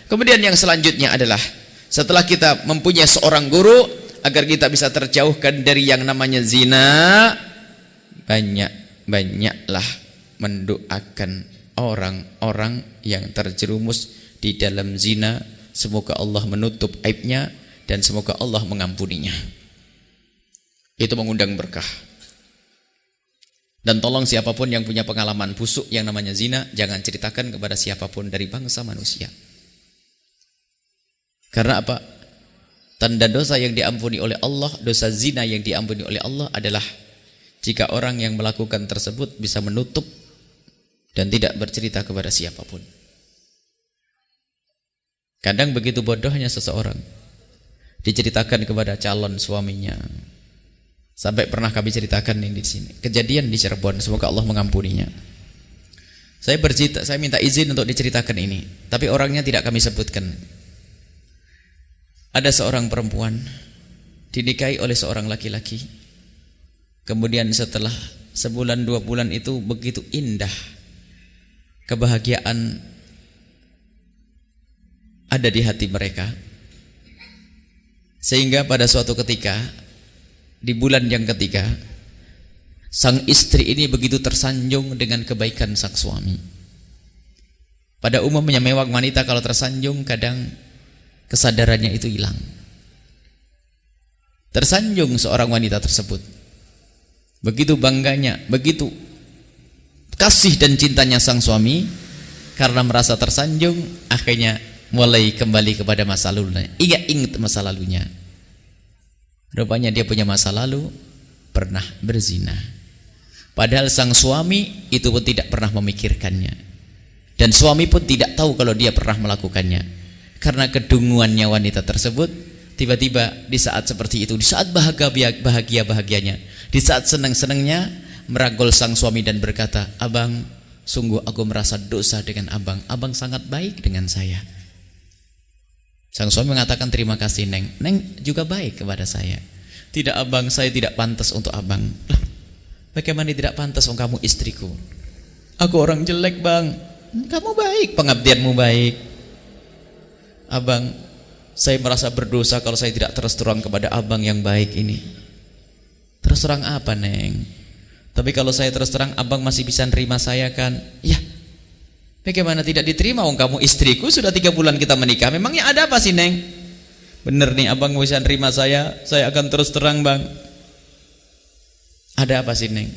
Kemudian yang selanjutnya adalah setelah kita mempunyai seorang guru, agar kita bisa terjauhkan dari yang namanya zina, banyak-banyaklah mendoakan orang-orang yang terjerumus di dalam zina. Semoga Allah menutup aibnya dan semoga Allah mengampuninya. Itu mengundang berkah. Dan tolong siapapun yang punya pengalaman busuk yang namanya zina, jangan ceritakan kepada siapapun dari bangsa manusia. Karena apa? Tanda dosa yang diampuni oleh Allah, dosa zina yang diampuni oleh Allah adalah jika orang yang melakukan tersebut bisa menutup dan tidak bercerita kepada siapapun. Kadang begitu bodohnya seseorang, diceritakan kepada calon suaminya. Sampai pernah kami ceritakan ini di sini. Kejadian di Cirebon, semoga Allah mengampuninya. Saya minta izin untuk diceritakan ini, tapi orangnya tidak kami sebutkan. Ada seorang perempuan dinikahi oleh seorang laki-laki. Kemudian setelah sebulan 2 bulan itu begitu indah, kebahagiaan ada di hati mereka, sehingga pada suatu ketika di bulan yang ketiga, sang istri ini begitu tersanjung dengan kebaikan sang suami. Pada umumnya mewah wanita kalau tersanjung kadang kesadarannya itu hilang. Tersanjung seorang wanita tersebut, begitu bangganya, begitu kasih dan cintanya sang suami, karena merasa tersanjung akhirnya mulai kembali kepada masa lalunya. Ingat masa lalunya. Rupanya dia punya masa lalu pernah berzina. Padahal sang suami itu pun tidak pernah memikirkannya. Dan suami pun tidak tahu kalau dia pernah melakukannya. Karena kedunguannya wanita tersebut, tiba-tiba di saat seperti itu, di saat bahagia-bahagianya, di saat senang-senangnya, merangkul sang suami dan berkata, "Abang, sungguh aku merasa dosa dengan abang. Abang sangat baik dengan saya." Sang suami mengatakan, "Terima kasih Neng. Neng juga baik kepada saya." "Tidak abang, saya tidak pantas untuk abang." "Lah, bagaimana tidak pantas? Kamu istriku." "Aku orang jelek bang." "Kamu baik, pengabdianmu baik." "Abang, saya merasa berdosa kalau saya tidak terus terang kepada abang yang baik ini." "Terus terang apa Neng?" "Tapi kalau saya terus terang, abang masih bisa nerima saya kan?" "Ya, bagaimana tidak diterima? Kamu istriku, sudah 3 bulan kita menikah. Memangnya ada apa sih Neng?" "Bener nih abang bisa nerima saya akan terus terang bang." "Ada apa sih Neng?"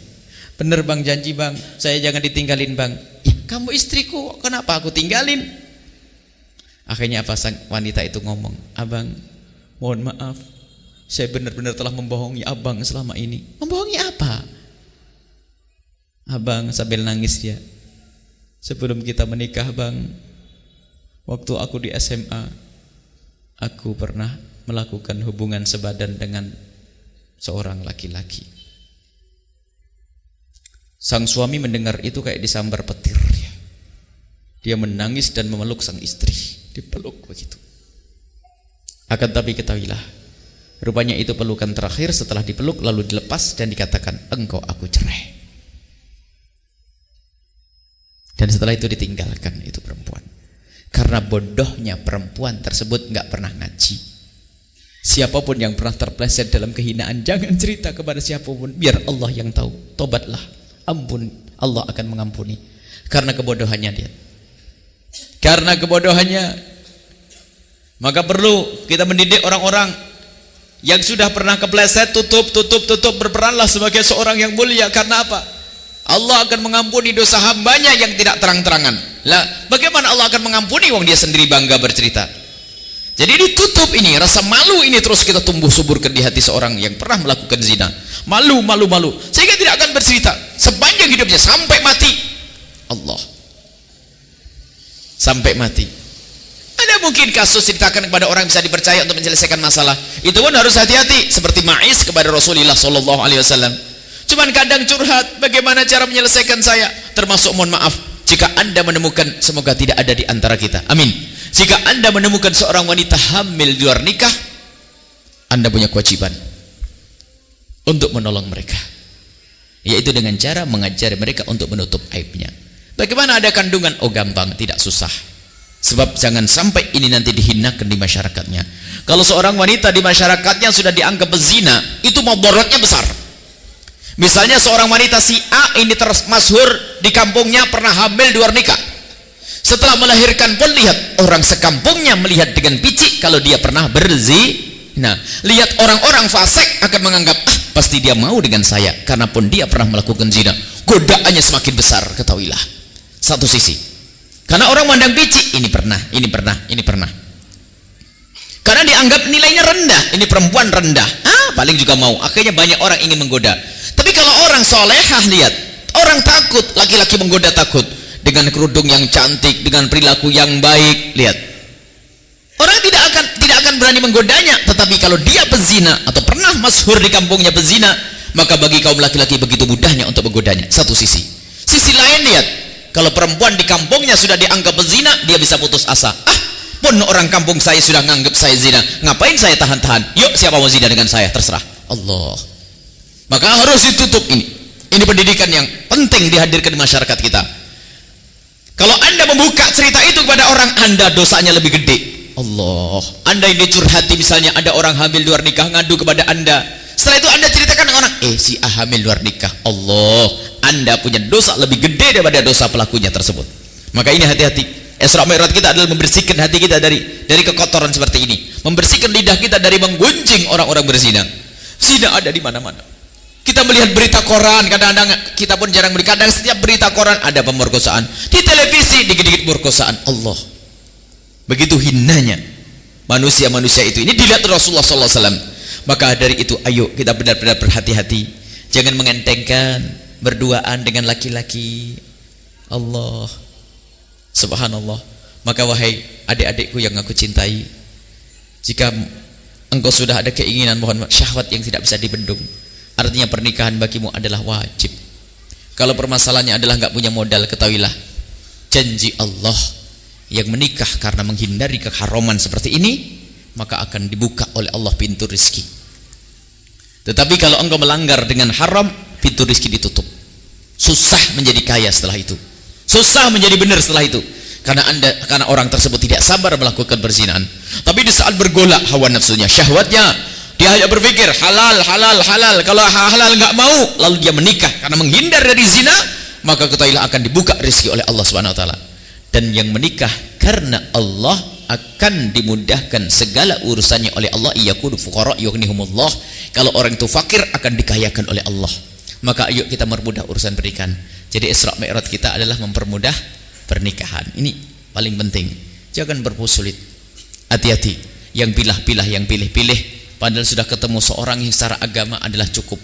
"Bener bang, janji bang, saya jangan ditinggalin bang." "Ya, kamu istriku, kenapa aku tinggalin?" Akhirnya apa sang wanita itu ngomong, "Abang, mohon maaf, saya benar-benar telah membohongi abang selama ini." "Membohongi apa?" "Abang," sambil nangis dia, "sebelum kita menikah bang, waktu aku di SMA, aku pernah melakukan hubungan sebadan dengan seorang laki-laki." Sang suami mendengar itu kayak disambar petir. Dia menangis dan memeluk sang istri. Dipeluk begitu. Akan tapi ketahuilah, rupanya itu pelukan terakhir. Setelah dipeluk lalu dilepas dan dikatakan, "Engkau aku cerai." Dan setelah itu ditinggalkan itu perempuan. Karena bodohnya perempuan tersebut gak pernah ngaji. Siapapun yang pernah terpleset dalam kehinaan, jangan cerita kepada siapapun, biar Allah yang tahu. Tobatlah, ampun, Allah akan mengampuni. Karena kebodohannya dia. Karena kebodohannya, maka perlu kita mendidik orang-orang yang sudah pernah kepleset. Tutup, berperanlah sebagai seorang yang mulia. Karena apa? Allah akan mengampuni dosa hambanya yang tidak terang-terangan. Lah, bagaimana Allah akan mengampuni wong dia sendiri bangga bercerita? Jadi ditutup ini, rasa malu ini terus kita tumbuh suburkan di hati seorang yang pernah melakukan zina. Malu, sehingga tidak akan bercerita sepanjang hidupnya sampai mati. Allah, sampai mati. Ada mungkin kasus ceritakan kepada orang bisa dipercaya untuk menyelesaikan masalah. Itu pun harus hati-hati. Seperti Ma'is kepada Rasulullah SAW. Cuman kadang curhat, bagaimana cara menyelesaikan saya? Termasuk mohon maaf, jika anda menemukan, semoga tidak ada di antara kita, amin, jika anda menemukan seorang wanita hamil di luar nikah, anda punya kewajiban untuk menolong mereka, yaitu dengan cara mengajar mereka untuk menutup aibnya. Bagaimana ada kandungan? Oh gampang, tidak susah. Sebab jangan sampai ini nanti dihinakan di masyarakatnya. Kalau seorang wanita di masyarakatnya sudah dianggap bezina, itu mudaratnya besar. Misalnya seorang wanita si A ini terus masyhur di kampungnya pernah hamil di luar nikah. Setelah melahirkan pun lihat orang sekampungnya melihat dengan picik kalau dia pernah berzina. Lihat orang-orang fasik akan menganggap, pasti dia mau dengan saya karena pun dia pernah melakukan zina. Godaannya semakin besar, ketahuilah. Satu sisi, karena orang mandang picik, ini pernah. Karena dianggap nilainya rendah, ini perempuan rendah, paling juga mau. Akhirnya banyak orang ingin menggoda. Tapi kalau orang solehah, lihat, orang takut, laki-laki menggoda takut dengan kerudung yang cantik, dengan perilaku yang baik, lihat. Orang tidak akan berani menggodanya. Tetapi kalau dia pezina atau pernah masyhur di kampungnya pezina, maka bagi kaum laki-laki begitu mudahnya untuk menggodanya. Satu sisi. Sisi lain, lihat, kalau perempuan di kampungnya sudah dianggap pezina, dia bisa putus asa. Pun orang kampung saya sudah menganggap saya zina, ngapain saya tahan-tahan? Yuk, siapa mau zina dengan saya? Terserah Allah. Maka harus ditutup ini. Ini pendidikan yang penting dihadirkan di masyarakat kita. Kalau anda membuka cerita itu kepada orang, anda dosanya lebih gede. Allah. Anda ini curhati, misalnya ada orang hamil luar nikah ngadu kepada anda. Setelah itu anda ceritakan orang, si A hamil luar nikah. Allah, anda punya dosa lebih gede daripada dosa pelakunya tersebut. Maka ini hati-hati. Isra Mi'raj kita adalah membersihkan hati kita dari kekotoran seperti ini, membersihkan lidah kita dari menggunjing orang-orang berzina. Zina ada di mana-mana. Kita melihat berita koran, kadang-kadang kita pun jarang melihat, kadang setiap berita koran ada pemerkosaan. Di televisi dikit-dikit pemerkosaan. Allah, begitu hinanya manusia-manusia itu. Ini dilihat Rasulullah SAW. Maka dari itu, ayo kita benar-benar berhati-hati. Jangan mengentengkan berduaan dengan laki-laki. Allah, Subhanallah. Maka wahai adik-adikku yang aku cintai, jika engkau sudah ada keinginan, mohon syahwat yang tidak bisa dibendung, artinya pernikahan bagimu adalah wajib. Kalau permasalahannya adalah enggak punya modal, ketahuilah janji Allah yang menikah karena menghindari keharaman seperti ini, maka akan dibuka oleh Allah pintu rezeki. Tetapi kalau engkau melanggar dengan haram, pintu rezeki ditutup. Susah menjadi kaya setelah itu, susah menjadi benar setelah itu, karena orang tersebut tidak sabar melakukan perzinahan. Tapi di saat bergolak hawa nafsunya, syahwatnya, dia hanya berpikir halal, halal, halal. Kalau halal enggak mau, lalu dia menikah karena menghindar dari zina, maka ketahuilah akan dibuka rezeki oleh Allah Subhanahu wa taala. Dan yang menikah karena Allah akan dimudahkan segala urusannya oleh Allah. Iyakunu fuqara yughnihumullah. Kalau orang itu fakir akan dikayakan oleh Allah. Maka ayo kita mempermudah urusan pernikahan. Jadi Isra Mi'raj kita adalah mempermudah pernikahan. Ini paling penting. Jangan berpersulit. Hati-hati. Yang pilah-pilah, yang pilih-pilih, padahal sudah ketemu seorang yang secara agama adalah cukup.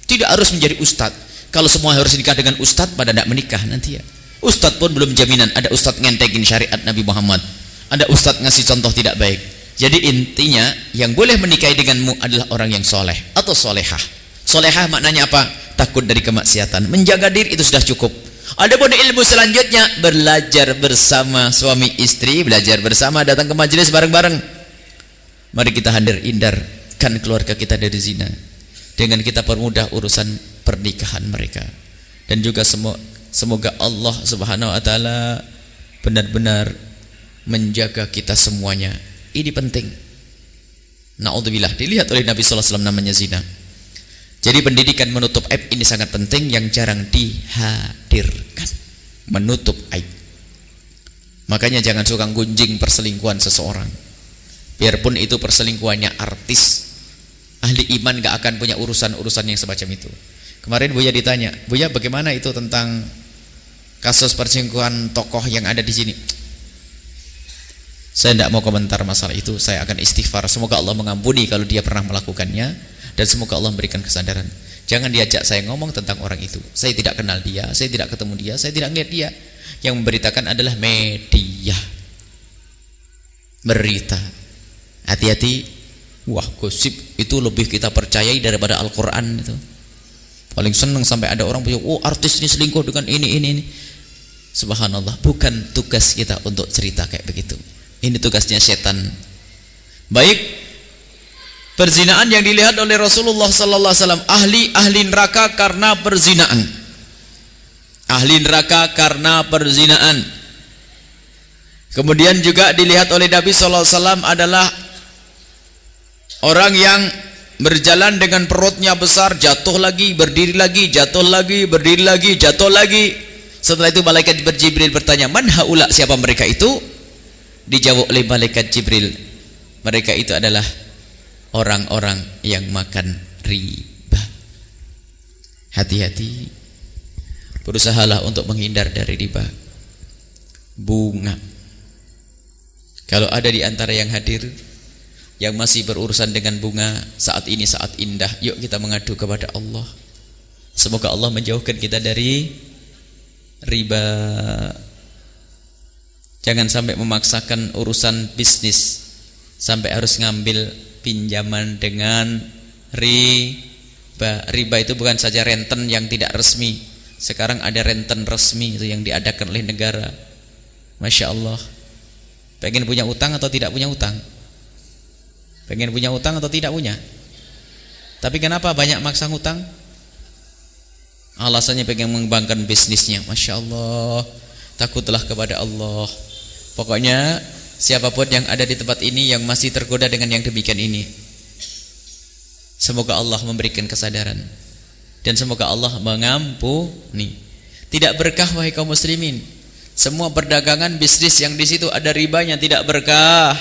Tidak harus menjadi ustadz. Kalau semua harus nikah dengan ustadz, pada tidak menikah nanti ya. Ustadz pun belum jaminan. Ada ustadz ngentekin syariat Nabi Muhammad, ada ustadz ngasih contoh tidak baik. Jadi intinya yang boleh menikahi denganmu adalah orang yang soleh atau solehah. Solehah maknanya apa? Takut dari kemaksiatan, menjaga diri, itu sudah cukup. Adapun ilmu selanjutnya, belajar bersama suami istri, belajar bersama, datang ke majelis bareng-bareng. Mari kita hindarkan keluarga kita dari zina dengan kita permudah urusan pernikahan mereka. Dan juga semoga Allah Subhanahu wa taala benar-benar menjaga kita semuanya. Ini penting. Naudzubillah, dilihat oleh Nabi sallallahu alaihi wasallam namanya zina. Jadi pendidikan menutup aib ini sangat penting, yang jarang dihadirkan. Menutup aib. Makanya jangan suka gunjing perselingkuhan seseorang. Biarpun itu perselingkuhannya artis, ahli iman gak akan punya urusan-urusan yang semacam itu. Kemarin Buya ditanya, Buya bagaimana itu tentang kasus perselingkuhan tokoh yang ada di sini? Saya tidak mau komentar masalah itu. Saya akan istighfar, semoga Allah mengampuni kalau dia pernah melakukannya, dan semoga Allah memberikan kesadaran. Jangan diajak saya ngomong tentang orang itu. Saya tidak kenal dia, saya tidak ketemu dia, saya tidak melihat dia. Yang memberitakan adalah media, berita. Hati-hati. Wah, gosip itu lebih kita percayai daripada Al-Quran itu. Paling senang sampai ada orang punya, oh artis ini selingkuh dengan ini. Subhanallah, bukan tugas kita untuk cerita kayak begitu. Ini tugasnya setan. Baik, perzinaan yang dilihat oleh Rasulullah sallallahu alaihi wasallam, ahli neraka karena perzinaan. Ahli neraka karena perzinaan. Kemudian juga dilihat oleh Nabi sallallahu alaihi wasallam adalah orang yang berjalan dengan perutnya besar, jatuh lagi, berdiri lagi, jatuh lagi, berdiri lagi, jatuh lagi. Setelah itu malaikat Jibril bertanya, man haula, siapa mereka itu? Dijawab oleh malaikat Jibril, mereka itu adalah orang-orang yang makan riba. Hati-hati, berusahalah untuk menghindar dari riba. Bunga, kalau ada di antara yang hadir yang masih berurusan dengan bunga, saat ini saat indah, yuk kita mengadu kepada Allah. Semoga Allah menjauhkan kita dari riba. Jangan sampai memaksakan urusan bisnis sampai harus ngambil pinjaman dengan riba. Riba itu bukan saja renten yang tidak resmi. Sekarang ada renten resmi itu yang diadakan oleh negara. Masya Allah. Pengen punya utang atau tidak punya utang? Pengen punya utang atau tidak punya? Tapi kenapa banyak maksa ngutang? Alasannya pengen mengembangkan bisnisnya. Masya Allah. Takutlah kepada Allah. Pokoknya siapapun yang ada di tempat ini yang masih tergoda dengan yang demikian ini, semoga Allah memberikan kesadaran dan semoga Allah mengampuni. Tidak berkah wahai kaum muslimin. Semua perdagangan bisnis yang di situ ada ribanya tidak berkah.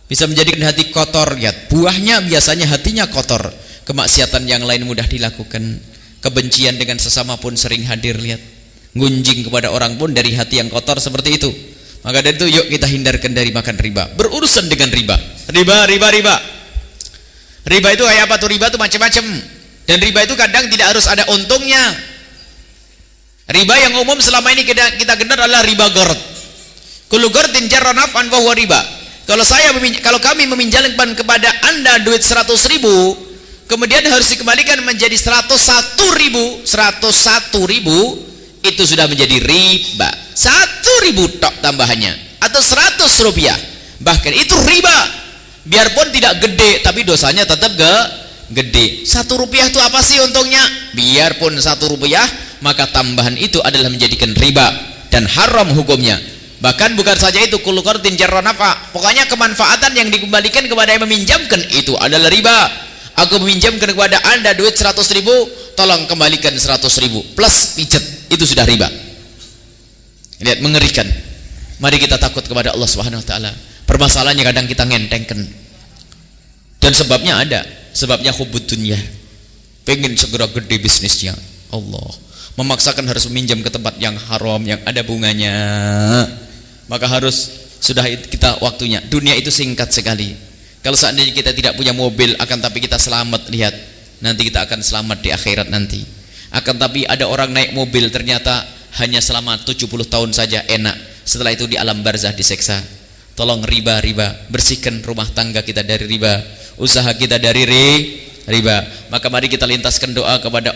Bisa menjadikan hati kotor. Lihat, buahnya biasanya hatinya kotor. Kemaksiatan yang lain mudah dilakukan. Kebencian dengan sesama pun sering hadir. Lihat, gunjing kepada orang pun dari hati yang kotor seperti itu. Maka dari itu yuk kita hindarkan dari makan riba. Berurusan dengan riba. Riba itu kayak apa tuh? Riba itu macam-macam. Dan riba itu kadang tidak harus ada untungnya. Riba yang umum selama ini kita kenal adalah riba gord. Kullu qardin jarra naf'an fa huwa riba. Kalau kami meminjamkan kepada Anda duit 100.000, kemudian harus dikembalikan menjadi 101.000, itu sudah menjadi riba. 1.000 tok tambahannya, atau 100 rupiah, bahkan itu riba. Biarpun tidak gede, tapi dosanya tetap gede. 1 rupiah itu apa sih untungnya? Biarpun 1 rupiah, maka tambahan itu adalah menjadikan riba dan haram hukumnya. Bahkan bukan saja itu, kullu qardin jarra nafa, pokoknya kemanfaatan yang dikembalikan kepada yang meminjamkan itu adalah riba. Aku meminjamkan kepada Anda duit 100.000, tolong kembalikan 100.000 plus pijet, itu sudah riba. Lihat, mengerikan. Mari kita takut kepada Allah Subhanahu wa taala. Permasalahannya kadang kita ngentengkan. Dan sebabnya ada, sebabnya hubbud dunya. Pengen segera gede bisnisnya. Allah memaksakan harus meminjam ke tempat yang haram, yang ada bunganya. Maka harus sudah kita waktunya. Dunia itu singkat sekali. Kalau seandainya kita tidak punya mobil, akan tapi kita selamat, lihat, nanti kita akan selamat di akhirat nanti. Akan tapi ada orang naik mobil ternyata hanya selama 70 tahun saja enak, setelah itu di alam barzah diseksa. Tolong riba, bersihkan rumah tangga kita dari riba, usaha kita dari riba. Maka mari kita lintaskan doa kepada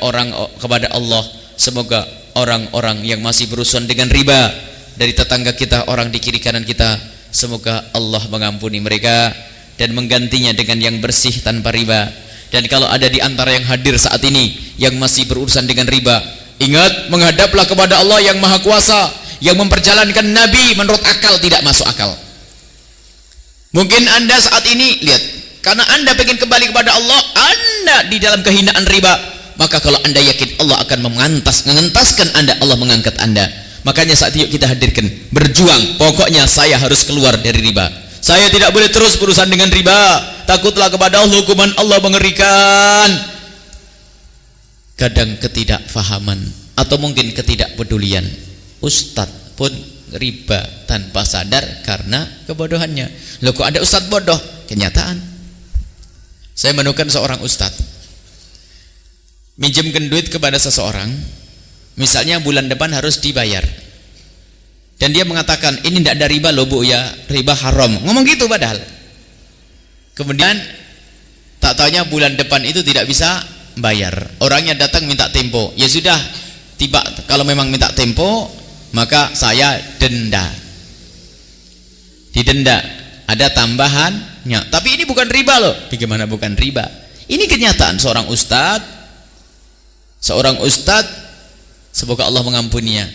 Allah, semoga orang-orang yang masih berurusan dengan riba dari tetangga kita, orang di kiri kanan kita, semoga Allah mengampuni mereka dan menggantinya dengan yang bersih tanpa riba. Dan kalau ada di antara yang hadir saat ini yang masih berurusan dengan riba, ingat, menghadaplah kepada Allah yang Maha Kuasa, yang memperjalankan Nabi menurut akal, tidak masuk akal. Mungkin Anda saat ini, lihat, karena Anda ingin kembali kepada Allah, Anda di dalam kehinaan riba, maka kalau Anda yakin Allah akan mengentaskan Anda, Allah mengangkat Anda. Makanya saat itu kita hadirkan, berjuang, pokoknya saya harus keluar dari riba. Saya tidak boleh terus berurusan dengan riba. Takutlah kepada Allah, hukuman Allah mengerikan. Kadang ketidakfahaman atau mungkin ketidakpedulian, ustadz pun riba tanpa sadar karena kebodohannya. Loh, kok ada ustadz bodoh? Kenyataan. Saya menemukan seorang ustadz minjemkan duit kepada seseorang, misalnya bulan depan harus dibayar, dan dia mengatakan ini tidak ada riba loh bu ya, riba haram, ngomong gitu padahal. Kemudian tak taunya bulan depan itu tidak bisa bayar, orangnya datang minta tempo. Ya sudah, tiba kalau memang minta tempo maka saya denda. Didenda, ada tambahannya. Tapi ini bukan riba loh. Bagaimana bukan riba? Ini kenyataan seorang ustadz, semoga Allah mengampuninya.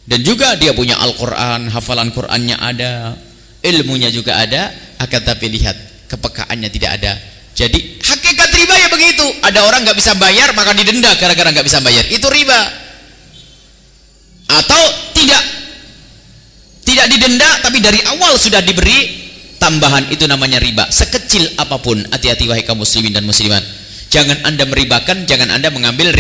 Dan juga dia punya Al-Quran, hafalan Qurannya ada, ilmunya juga ada, akan tapi lihat kepekaannya tidak ada. Jadi hakikat riba ya begitu. Ada orang nggak bisa bayar maka didenda gara-gara nggak bisa bayar. Itu riba. Atau tidak didenda tapi dari awal sudah diberi tambahan, itu namanya riba. Sekecil apapun, hati-hati wahai kaum muslimin dan muslimat. Jangan Anda meribakan, jangan Anda mengambil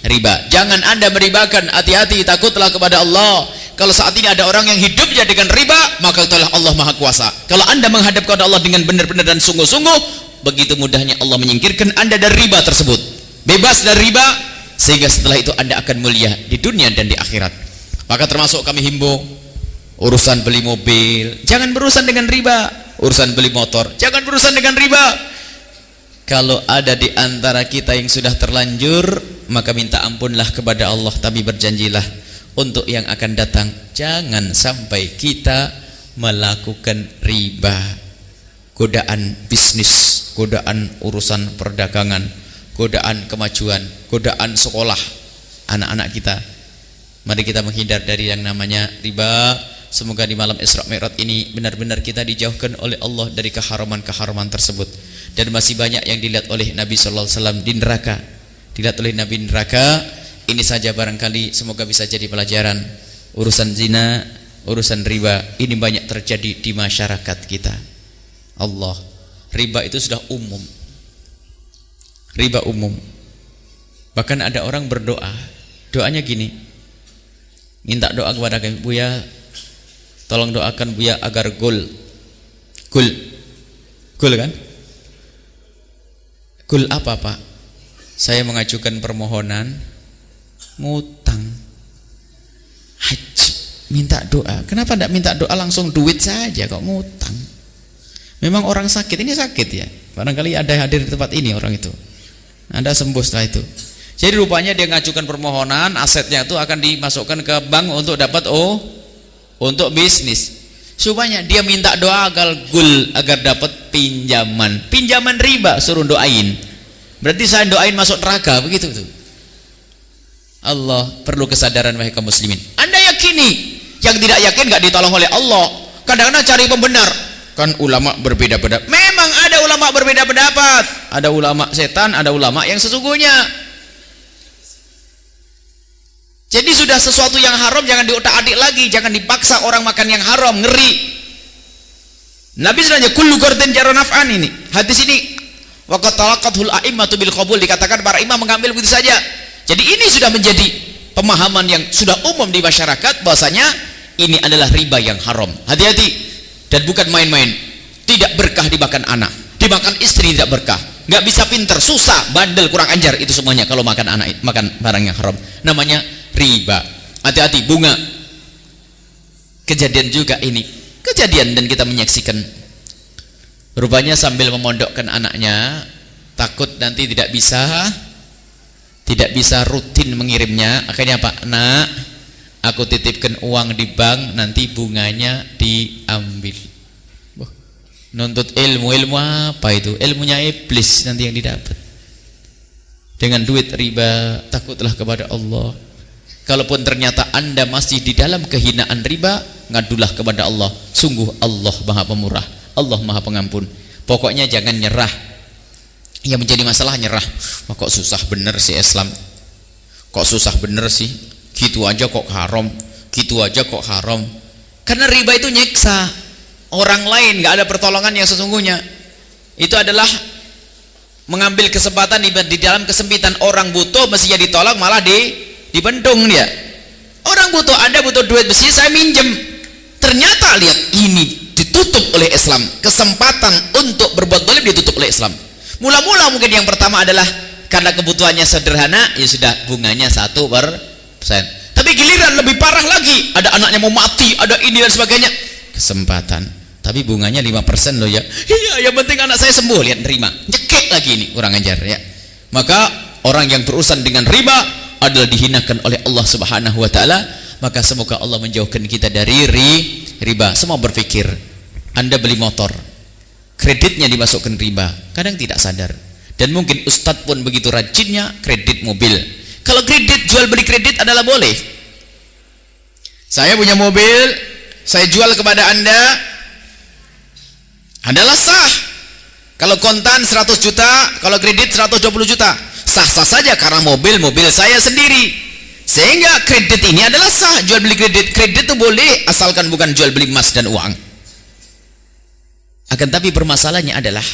riba. Jangan Anda meribakan, hati-hati, takutlah kepada Allah. Kalau saat ini ada orang yang hidupnya dengan riba, maka itulah Allah Maha Kuasa. Kalau Anda menghadap kepada Allah dengan benar-benar dan sungguh-sungguh, begitu mudahnya Allah menyingkirkan Anda dari riba tersebut. Bebas dari riba, sehingga setelah itu Anda akan mulia di dunia dan di akhirat. Maka termasuk kami himbau, urusan beli mobil jangan berurusan dengan riba, urusan beli motor jangan berurusan dengan riba. Kalau ada di antara kita yang sudah terlanjur, maka minta ampunlah kepada Allah, tapi berjanjilah untuk yang akan datang jangan sampai kita melakukan riba. Godaan bisnis, godaan urusan perdagangan, godaan kemajuan, godaan sekolah anak-anak kita. Mari kita menghindar dari yang namanya riba. Semoga di malam Isra Mi'raj ini benar-benar kita dijauhkan oleh Allah dari keharaman-keharaman tersebut. Dan masih banyak yang dilihat oleh Nabi sallallahu alaihi wasallam di neraka. Dilihat oleh Nabi neraka. Ini saja barangkali semoga bisa jadi pelajaran. Urusan zina, urusan riba ini banyak terjadi di masyarakat kita. Allah, riba itu sudah umum. Riba umum. Bahkan ada orang berdoa. Doanya gini. Minta doa kepada kami, Buya, tolong doakan Buya agar gul kan? Gul apa Pak? Saya mengajukan permohonan ngutang haji. minta doa. Kenapa tidak minta doa langsung duit saja kok ngutang? Memang orang sakit, ini sakit ya. Barangkali ada hadir di tempat ini orang itu. Anda sembuh setelah itu. Jadi rupanya dia ngajukan permohonan, asetnya itu akan dimasukkan ke bank untuk dapat untuk bisnis. Supaya dia minta doa agar dapat pinjaman riba, suruh doain. Berarti saya doain masuk neraka, begitu tuh. Allah perlu kesadaran wahai kaum muslimin. Anda yakini, yang tidak yakin nggak ditolong oleh Allah. Kadang-kadang cari pembenar. Kan ulama berbeda-beda. Memang ada ulama berbeda pendapat. Ada ulama setan, ada ulama yang sesungguhnya. Jadi sudah sesuatu yang haram jangan diutak-atik lagi, jangan dipaksa orang makan yang haram, ngeri. Nabi sebenarnya kullu qardin jara naf'an ini. Hadis ini waqad talaqathul a'immatu bil qabul, dikatakan para imam mengambil begitu saja. Jadi ini sudah menjadi pemahaman yang sudah umum di masyarakat bahwasanya ini adalah riba yang haram. Hati-hati, dan bukan main-main. Tidak berkah dimakan anak, dimakan istri tidak berkah. Nggak bisa pinter, susah, bandel, kurang ajar, itu semuanya kalau makan anak, makan barang yang haram. Namanya riba. Hati-hati, bunga. Kejadian juga ini. Kejadian dan kita menyaksikan. Rupanya sambil memondokkan anaknya, takut nanti tidak bisa rutin mengirimnya. Akhirnya Pak, nak, aku titipkan uang di bank, nanti bunganya diambil. Nuntut ilmu apa itu? Ilmunya iblis nanti yang didapat. Dengan duit riba, takutlah kepada Allah. Kalaupun ternyata Anda masih di dalam kehinaan riba, ngadulah kepada Allah. Sungguh Allah Maha Pemurah, Allah Maha Pengampun. Pokoknya jangan nyerah. Yang menjadi masalah nyerah. Wah, kok susah bener sih Islam. Kok susah bener sih. Gitu aja kok haram. Gitu aja kok haram. Karena riba itu nyiksa orang lain, nggak ada pertolongan yang sesungguhnya. Itu adalah mengambil kesempatan di dalam kesempitan. Orang butuh mestinya ditolong, malah dibentung dia. Orang butuh, Anda butuh duit besi, saya minjem. Ternyata lihat, ini ditutup oleh Islam. Kesempatan untuk berbuat zalim ditutup oleh Islam. Mula-mula mungkin yang pertama adalah karena kebutuhannya sederhana, ya sudah bunganya 1%. Tapi giliran lebih parah lagi, ada anaknya mau mati, ada ini dan sebagainya. Kesempatan, tapi bunganya 5% loh ya. Iya, yang penting anak saya sembuh, lihat nerima. Nyekek lagi ini, kurang ajar ya. Maka orang yang berurusan dengan riba adalah dihinakan oleh Allah Subhanahu wa taala. Maka semoga Allah menjauhkan kita dari riba. Semua berpikir Anda beli motor, kreditnya dimasukkan riba, kadang tidak sadar. Dan mungkin ustadz pun begitu rajinnya kredit mobil. Kalau kredit, jual beli kredit adalah boleh. Saya punya mobil, saya jual kepada Anda, adalah sah. Kalau kontan 100 juta, kalau kredit 120 juta, sah-sah saja karena mobil saya sendiri. Sehingga kredit ini adalah sah, jual beli kredit. Kredit itu boleh asalkan bukan jual beli emas dan uang. Akan tapi permasalahannya adalah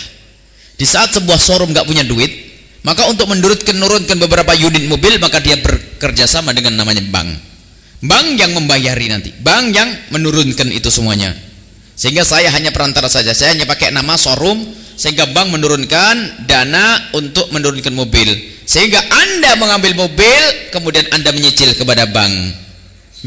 di saat sebuah showroom nggak punya duit, maka untuk menurunkan beberapa unit mobil, maka dia bekerja sama dengan namanya bank. Bank yang membayari nanti, bank yang menurunkan itu semuanya. Sehingga saya hanya perantara saja, saya hanya pakai nama showroom, sehingga bank menurunkan dana untuk menurunkan mobil. Sehingga Anda mengambil mobil, kemudian Anda menyicil kepada bank.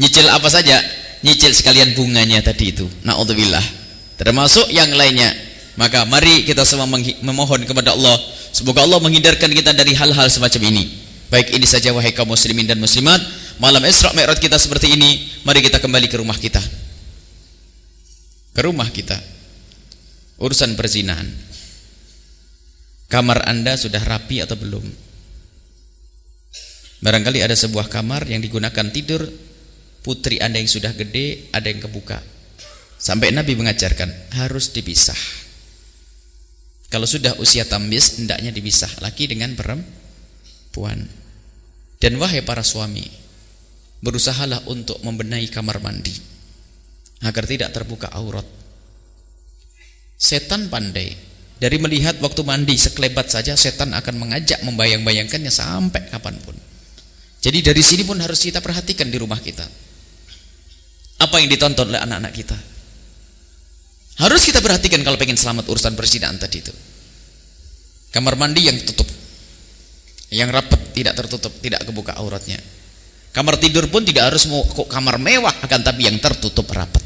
Nyicil apa saja? Nyicil sekalian bunganya tadi itu. Na'udzubillah. Termasuk yang lainnya. Maka mari kita semua memohon kepada Allah, semoga Allah menghindarkan kita dari hal-hal semacam ini. Baik, ini saja wahai kaum muslimin dan muslimat, malam Isra Mi'raj kita seperti ini. Mari kita kembali ke rumah kita. Ke rumah kita. Urusan perzinahan. Kamar Anda sudah rapi atau belum? Barangkali ada sebuah kamar yang digunakan tidur putri Anda yang sudah gede, ada yang kebuka. Sampai Nabi mengajarkan harus dipisah. Kalau sudah usia tamyiz, hendaknya dipisah laki dengan perempuan. Dan wahai para suami, berusahalah untuk membenahi kamar mandi agar tidak terbuka aurat. Setan pandai, dari melihat waktu mandi sekelebat saja setan akan mengajak membayang-bayangkannya sampai kapanpun. Jadi dari sini pun harus kita perhatikan di rumah kita. Apa yang ditonton oleh anak-anak kita? Harus kita perhatikan kalau pengen selamat urusan perzinahan tadi itu. Kamar mandi yang tutup, yang rapat, tidak tertutup, tidak kebuka auratnya. Kamar tidur pun tidak harus mau kamar mewah, akan tapi yang tertutup rapat,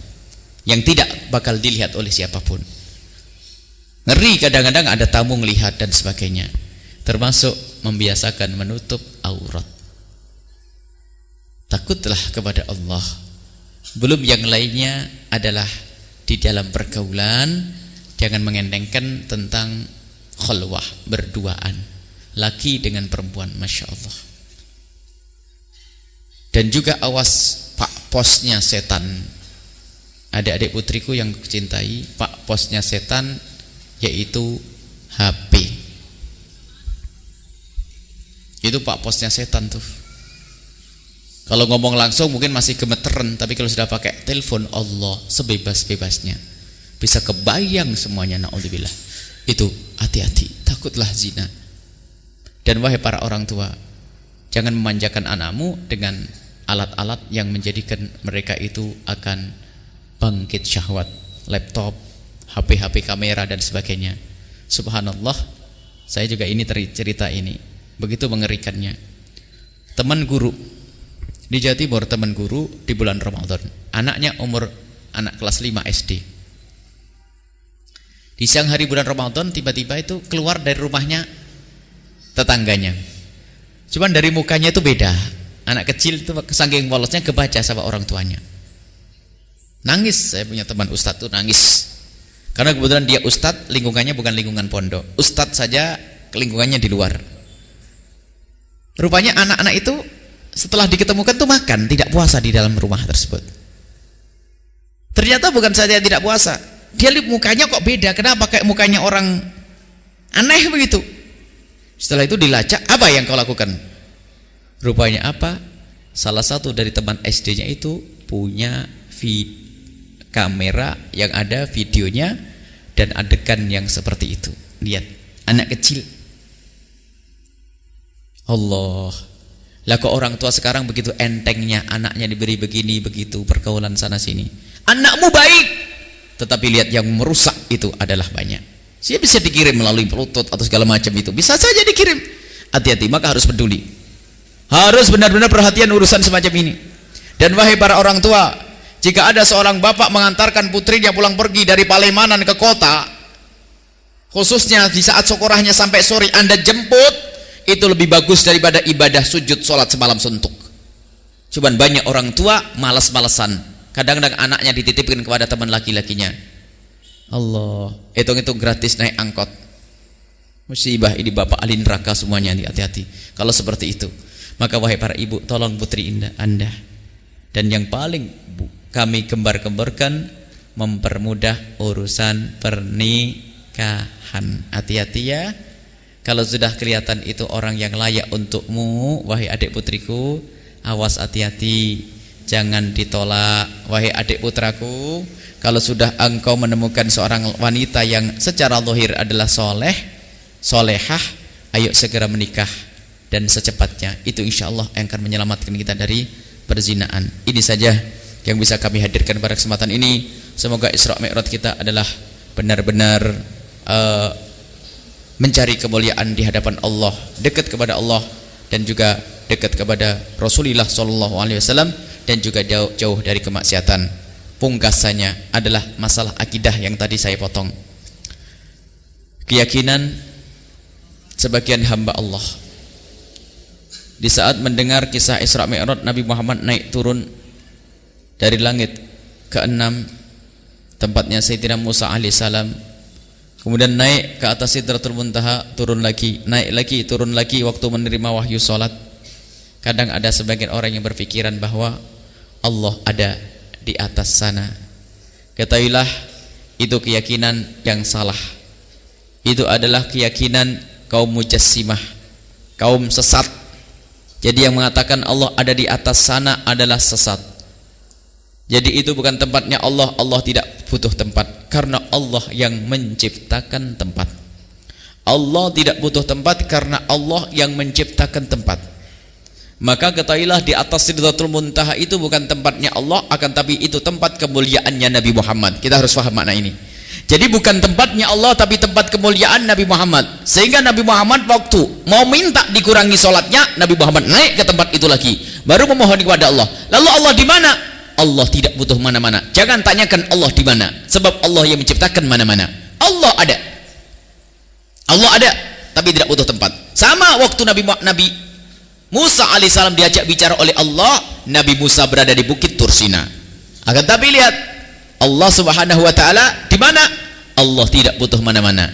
yang tidak bakal dilihat oleh siapapun. Ngeri kadang-kadang ada tamu melihat dan sebagainya. Termasuk membiasakan menutup aurat. Takutlah kepada Allah. Belum yang lainnya adalah di dalam pergaulan jangan mengendengkan tentang khulwah, berduaan laki dengan perempuan, masya Allah. Dan juga awas pak posnya setan. Adik-adik putriku yang kucintai, pak posnya setan yaitu HP. Itu pak posnya setan tuh. Kalau ngomong langsung mungkin masih gemeteran, tapi kalau sudah pakai telepon, Allah, sebebas-bebasnya bisa kebayang semuanya, naudzubillah. Itu hati-hati, takutlah zina. Dan wahai para orang tua, jangan memanjakan anakmu dengan alat-alat yang menjadikan mereka itu akan bangkit syahwat, laptop, HP kamera dan sebagainya. Subhanallah, saya juga ini cerita ini begitu mengerikannya. Teman guru di Jawa Timur, teman guru di bulan Ramadan, anaknya anak kelas 5 SD. Di siang hari bulan Ramadan tiba-tiba itu keluar dari rumahnya tetangganya. Cuman dari mukanya itu beda. Anak kecil itu saking polosnya kebaca sama orang tuanya. Nangis, saya punya teman ustadz tuh nangis. Karena kebetulan dia ustadz, lingkungannya bukan lingkungan pondok. Ustadz saja lingkungannya di luar. Rupanya anak-anak itu setelah diketemukan tuh makan, tidak puasa di dalam rumah tersebut. Ternyata bukan saja tidak puasa, dia lihat mukanya kok beda. Kenapa kayak mukanya orang aneh begitu? Setelah itu dilacak, apa yang kau lakukan? Rupanya apa? Salah satu dari teman SD-nya itu punya kamera yang ada videonya dan adegan yang seperti itu. Lihat, anak kecil. Allah. Lah kok orang tua sekarang begitu entengnya anaknya diberi begini begitu, pergaulan sana sini. Anakmu baik, tetapi lihat yang merusak itu adalah banyak. Dia bisa dikirim melalui Bluetooth atau segala macam itu, bisa saja dikirim. Hati-hati, maka harus peduli. Harus benar-benar perhatian urusan semacam ini. Dan wahai para orang tua, jika ada seorang bapak mengantarkan putrinya pulang pergi dari Palemanan ke kota, khususnya di saat syukurahnya sampai sore, Anda jemput, itu lebih bagus daripada ibadah sujud sholat semalam suntuk. Cuman banyak orang tua malas-malesan, kadang-kadang anaknya dititipkan kepada teman laki-lakinya. Allah, hitung-hitung gratis naik angkot. Musibah ini bapak ahli neraka semuanya, hati-hati kalau seperti itu. Maka wahai para ibu, tolong putri Anda. Dan yang paling kami gembar-gemborkan, mempermudah urusan pernikahan. Hati-hati ya. Kalau sudah kelihatan itu orang yang layak untukmu, wahai adik putriku, awas hati-hati, jangan ditolak. Wahai adik putraku, kalau sudah engkau menemukan seorang wanita yang secara zahir adalah soleh, solehah, ayo segera menikah. Dan secepatnya, itu insya Allah yang akan menyelamatkan kita dari perzinaan. Ini saja yang bisa kami hadirkan pada kesempatan ini. Semoga Isra Mi'raj kita adalah benar-benar mencari kemuliaan di hadapan Allah, dekat kepada Allah, dan juga dekat kepada Rasulullah SAW, dan juga jauh dari kemaksiatan. Pungkasannya adalah masalah akidah yang tadi saya potong. Keyakinan sebagian hamba Allah di saat mendengar kisah Isra Mi'raj, Nabi Muhammad naik turun dari langit ke-6 tempatnya Sayyidina Musa alaihissalam, kemudian naik ke atas Sidratul Muntaha, turun lagi, naik lagi, turun lagi waktu menerima wahyu salat. Kadang ada sebagian orang yang berpikiran bahwa Allah ada di atas sana. Ketahuilah, itu keyakinan yang salah. Itu adalah keyakinan kaum mujassimah, kaum sesat. Jadi yang mengatakan Allah ada di atas sana adalah sesat. Jadi itu bukan tempatnya Allah. Allah tidak butuh tempat, karena Allah yang menciptakan tempat. Allah tidak butuh tempat karena Allah yang menciptakan tempat. Maka ketahuilah, di atas Sidratul Muntaha itu bukan tempatnya Allah, akan tapi itu tempat kemuliaannya Nabi Muhammad. Kita harus paham makna ini. Jadi bukan tempatnya Allah, tapi tempat kemuliaan Nabi Muhammad. Sehingga Nabi Muhammad waktu mau minta dikurangi sholatnya, Nabi Muhammad naik ke tempat itu lagi, baru memohon kepada Allah. Lalu Allah di mana? Allah tidak butuh mana-mana. Jangan tanyakan Allah di mana, sebab Allah yang menciptakan mana-mana. Allah ada. Allah ada, tapi tidak butuh tempat. Sama waktu Nabi Musa alaihissalam diajak bicara oleh Allah, Nabi Musa berada di Bukit Tursina. Akan tapi lihat, Allah subhanahu wa ta'ala di mana? Allah tidak butuh mana-mana.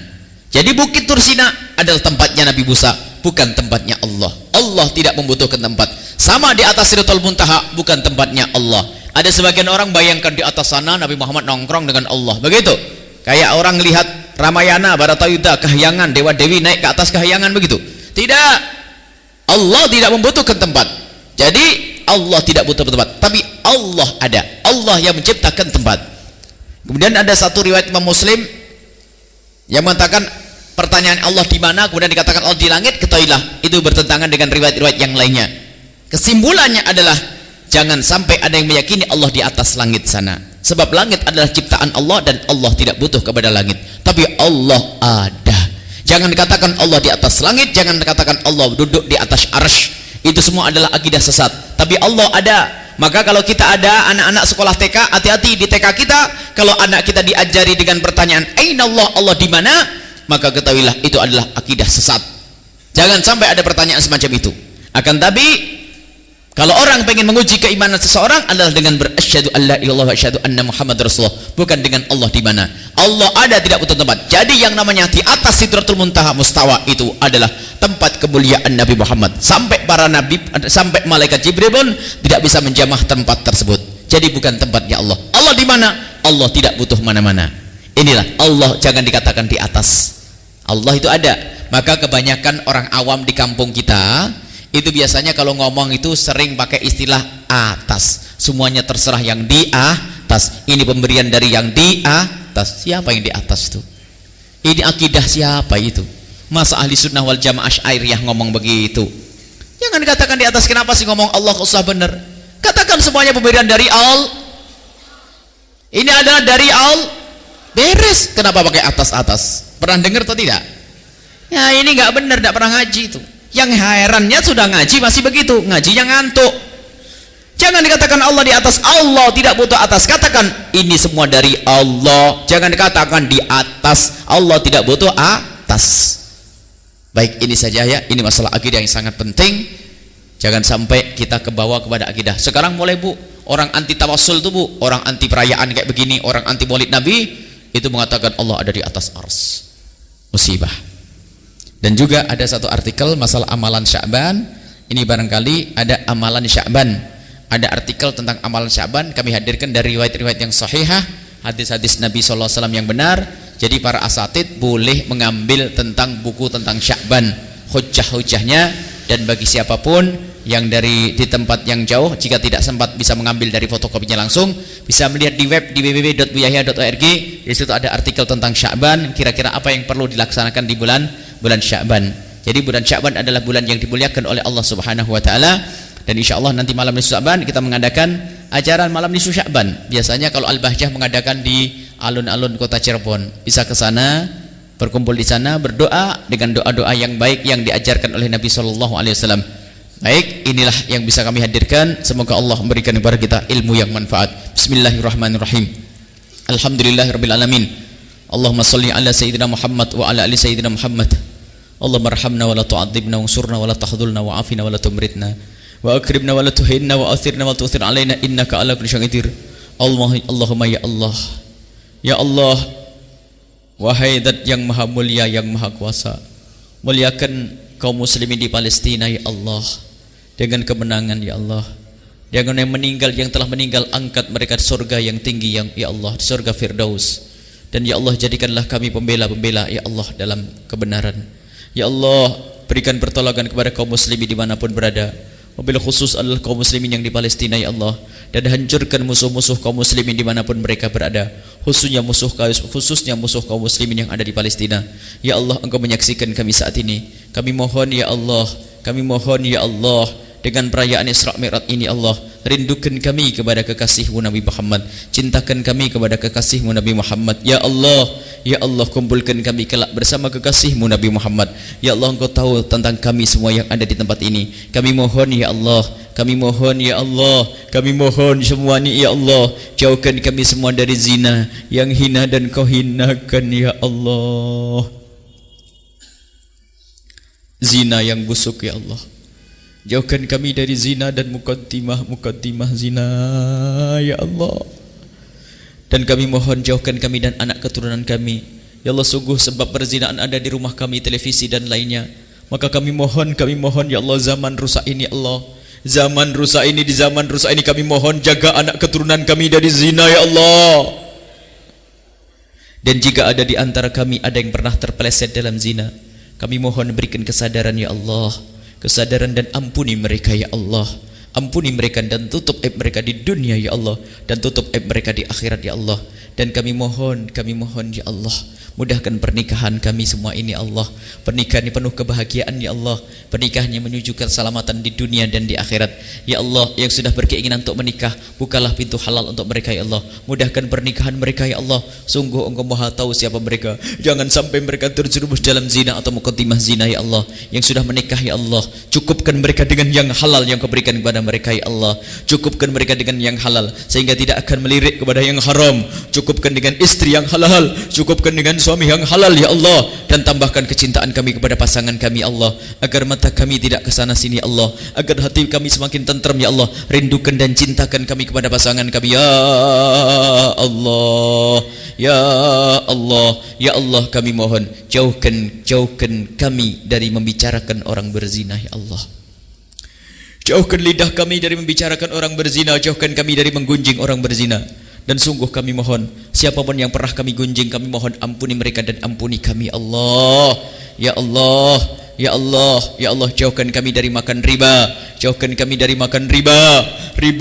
Jadi Bukit Tursina adalah tempatnya Nabi Musa, bukan tempatnya Allah. Allah tidak membutuhkan tempat. Sama di atas Sidratul Muntaha, bukan tempatnya Allah. Ada sebagian orang bayangkan di atas sana Nabi Muhammad nongkrong dengan Allah, begitu. Kayak orang lihat Ramayana, Baratayuda, kahyangan, Dewa Dewi naik ke atas kahyangan, begitu. Tidak. Allah tidak membutuhkan tempat. Jadi Allah tidak butuh tempat, tapi Allah ada. Allah yang menciptakan tempat. Kemudian ada satu riwayat Imam Muslim yang mengatakan pertanyaan Allah di mana, kemudian dikatakan Allah di langit, ketahuilah itu bertentangan dengan riwayat-riwayat yang lainnya. Kesimpulannya adalah jangan sampai ada yang meyakini Allah di atas langit sana, sebab langit adalah ciptaan Allah dan Allah tidak butuh kepada langit, tapi Allah ada. Jangan dikatakan Allah di atas langit, jangan dikatakan Allah duduk di atas arsy. Itu semua adalah akidah sesat. Tapi Allah ada. Maka kalau kita ada anak-anak sekolah TK, hati-hati di TK kita, kalau anak kita diajari dengan pertanyaan aina Allah, Allah di mana, maka ketahuilah itu adalah akidah sesat. Jangan sampai ada pertanyaan semacam itu. Akan tapi kalau orang pengen menguji keimanan seseorang adalah dengan berasyhadu alla ilallah wa asyhadu anna Muhammad Rasulullah, bukan dengan Allah di mana. Allah ada, tidak butuh tempat. Jadi yang namanya di atas Sidratul Muntaha Mustawa itu adalah tempat kemuliaan Nabi Muhammad. Sampai para nabi, sampai malaikat Jibril pun tidak bisa menjamah tempat tersebut. Jadi bukan tempatnya Allah. Allah di mana? Allah tidak butuh mana-mana. Inilah Allah, jangan dikatakan di atas. Allah itu ada. Maka kebanyakan orang awam di kampung kita itu biasanya kalau ngomong itu sering pakai istilah atas. Semuanya terserah yang di atas. Ini pemberian dari yang di atas. Siapa yang di atas itu? Ini akidah siapa itu? Masa ahli sunnah wal jamaah Asy'ariyah ngomong begitu? Jangan dikatakan di atas. Kenapa sih ngomong Allah kok usah benar? Katakan semuanya pemberian dari Allah. Ini adalah dari Allah. Beres. Kenapa pakai atas-atas? Pernah dengar atau tidak? Ya ini nggak benar, nggak pernah ngaji itu. Yang herannya sudah ngaji masih begitu, ngajinya ngantuk. Jangan dikatakan Allah di atas. Allah tidak butuh atas. Katakan ini semua dari Allah. Jangan dikatakan di atas. Allah tidak butuh atas. Baik, ini saja ya. Ini masalah akidah yang sangat penting. Jangan sampai kita kebawa kepada akidah. Sekarang mulai Bu, orang anti tawassul itu Bu, orang anti perayaan kayak begini, orang anti maulid Nabi itu mengatakan Allah ada di atas ars. Musibah. Dan juga ada satu artikel masalah amalan Sya'ban. Ini barangkali ada amalan Sya'ban. Ada artikel tentang amalan Sya'ban, kami hadirkan dari riwayat-riwayat yang sahihah, hadis-hadis Nabi SAW yang benar. Jadi para asatid boleh mengambil tentang buku tentang Sya'ban, hujjah-hujjahnya. Dan bagi siapapun yang di tempat yang jauh, jika tidak sempat bisa mengambil dari fotokopinya langsung, bisa melihat di web di www.buyahya.org. Di situ ada artikel tentang Sya'ban, kira-kira apa yang perlu dilaksanakan di bulan Sya'ban. Jadi bulan Sya'ban adalah bulan yang dimuliakan oleh Allah Subhanahu wa taala, dan insyaallah nanti malam nisfu Sya'ban kita mengadakan ajaran malam nisfu Sya'ban. Biasanya kalau Al-Bahjah mengadakan di alun-alun kota Cirebon. Bisa ke sana, berkumpul di sana, berdoa dengan doa-doa yang baik yang diajarkan oleh Nabi sallallahu alaihi wasallam. Baik, inilah yang bisa kami hadirkan. Semoga Allah memberikan kepada kita ilmu yang manfaat. Bismillahirrahmanirrahim. Alhamdulillahirabbil alamin. Allahumma shalli ala sayyidina Muhammad wa ala ali sayyidina Muhammad. Allahumma arhamna wa la tu'adzibna wansurna wa la tahdhulna wa afina wa la tumritna wa akrimna wa la tuhinna wa athirna wa tu'thir alaina innaka ala kulli syai'in qadir. Allahumma ya Allah. Ya Allah, wahai Zat yang maha mulia, yang maha kuasa, muliakan kaum muslimin di Palestina ya Allah dengan kemenangan ya Allah. Jangan yang meninggal, yang telah meninggal, angkat mereka di surga yang tinggi, yang ya Allah, di surga Firdaus. Dan ya Allah, jadikanlah kami pembela-pembela ya Allah dalam kebenaran. Ya Allah, berikan pertolongan kepada kaum muslimin dimanapun berada. Wabil khusus adalah kaum muslimin yang di Palestina ya Allah. Dan hancurkan musuh-musuh kaum muslimin dimanapun mereka berada. Khususnya musuh kaum muslimin yang ada di Palestina. Ya Allah, Engkau menyaksikan kami saat ini. Kami mohon ya Allah, dengan perayaan Isra Mi'raj ini Allah, rindukan kami kepada kekasihmu Nabi Muhammad, cintakan kami kepada kekasihmu Nabi Muhammad. Ya Allah, kumpulkan kami kelak bersama kekasihmu Nabi Muhammad. Ya Allah, Engkau tahu tentang kami semua yang ada di tempat ini. Kami mohon ya Allah, kami mohon ya Allah, kami mohon semua ini ya Allah, jauhkan kami semua dari zina yang hina dan Kau hinakan ya Allah, zina yang busuk ya Allah. Jauhkan kami dari zina dan mukaddimah zina ya Allah. Dan kami mohon jauhkan kami dan anak keturunan kami ya Allah. Sungguh sebab perzinaan ada di rumah kami, televisi dan lainnya. Maka kami mohon ya Allah, zaman rusak ini ya Allah, zaman rusak ini, di zaman rusak ini kami mohon jaga anak keturunan kami dari zina ya Allah. Dan jika ada di antara kami ada yang pernah terpeleset dalam zina, kami mohon berikan kesadaran ya Allah, kesadaran, dan ampuni mereka ya Allah. Ampuni mereka dan tutup aib mereka di dunia ya Allah, dan tutup aib mereka di akhirat ya Allah. Dan kami mohon ya Allah, mudahkan pernikahan kami semua ini Allah. Pernikahan yang penuh kebahagiaan ya Allah, pernikahan yang menuju keselamatan di dunia dan di akhirat ya Allah. Yang sudah berkeinginan untuk menikah, bukalah pintu halal untuk mereka ya Allah. Mudahkan pernikahan mereka ya Allah. Sungguh Engkau Maha tahu siapa mereka. Jangan sampai mereka terjerumus dalam zina atau mukaddimah zina ya Allah. Yang sudah menikah ya Allah, cukupkan mereka dengan yang halal yang Kau berikan kepada mereka ya Allah. Cukupkan mereka dengan yang halal sehingga tidak akan melirik kepada yang haram. Cukupkan dengan istri yang halal, cukupkan dengan suami yang halal ya Allah. Dan tambahkan kecintaan kami kepada pasangan kami Allah, agar mata kami tidak kesana sini Allah, agar hati kami semakin tentram ya Allah. Rindukan dan cintakan kami kepada pasangan kami ya Allah, ya Allah, ya Allah. Kami mohon jauhkan kami dari membicarakan orang berzina ya Allah. Jauhkan lidah kami dari membicarakan orang berzina, jauhkan kami dari menggunjing orang berzina. Dan sungguh kami mohon, siapapun yang pernah kami gunjing, kami mohon ampuni mereka dan ampuni kami Allah. Ya Allah, ya Allah, ya Allah. Jauhkan kami dari makan riba, jauhkan kami dari makan riba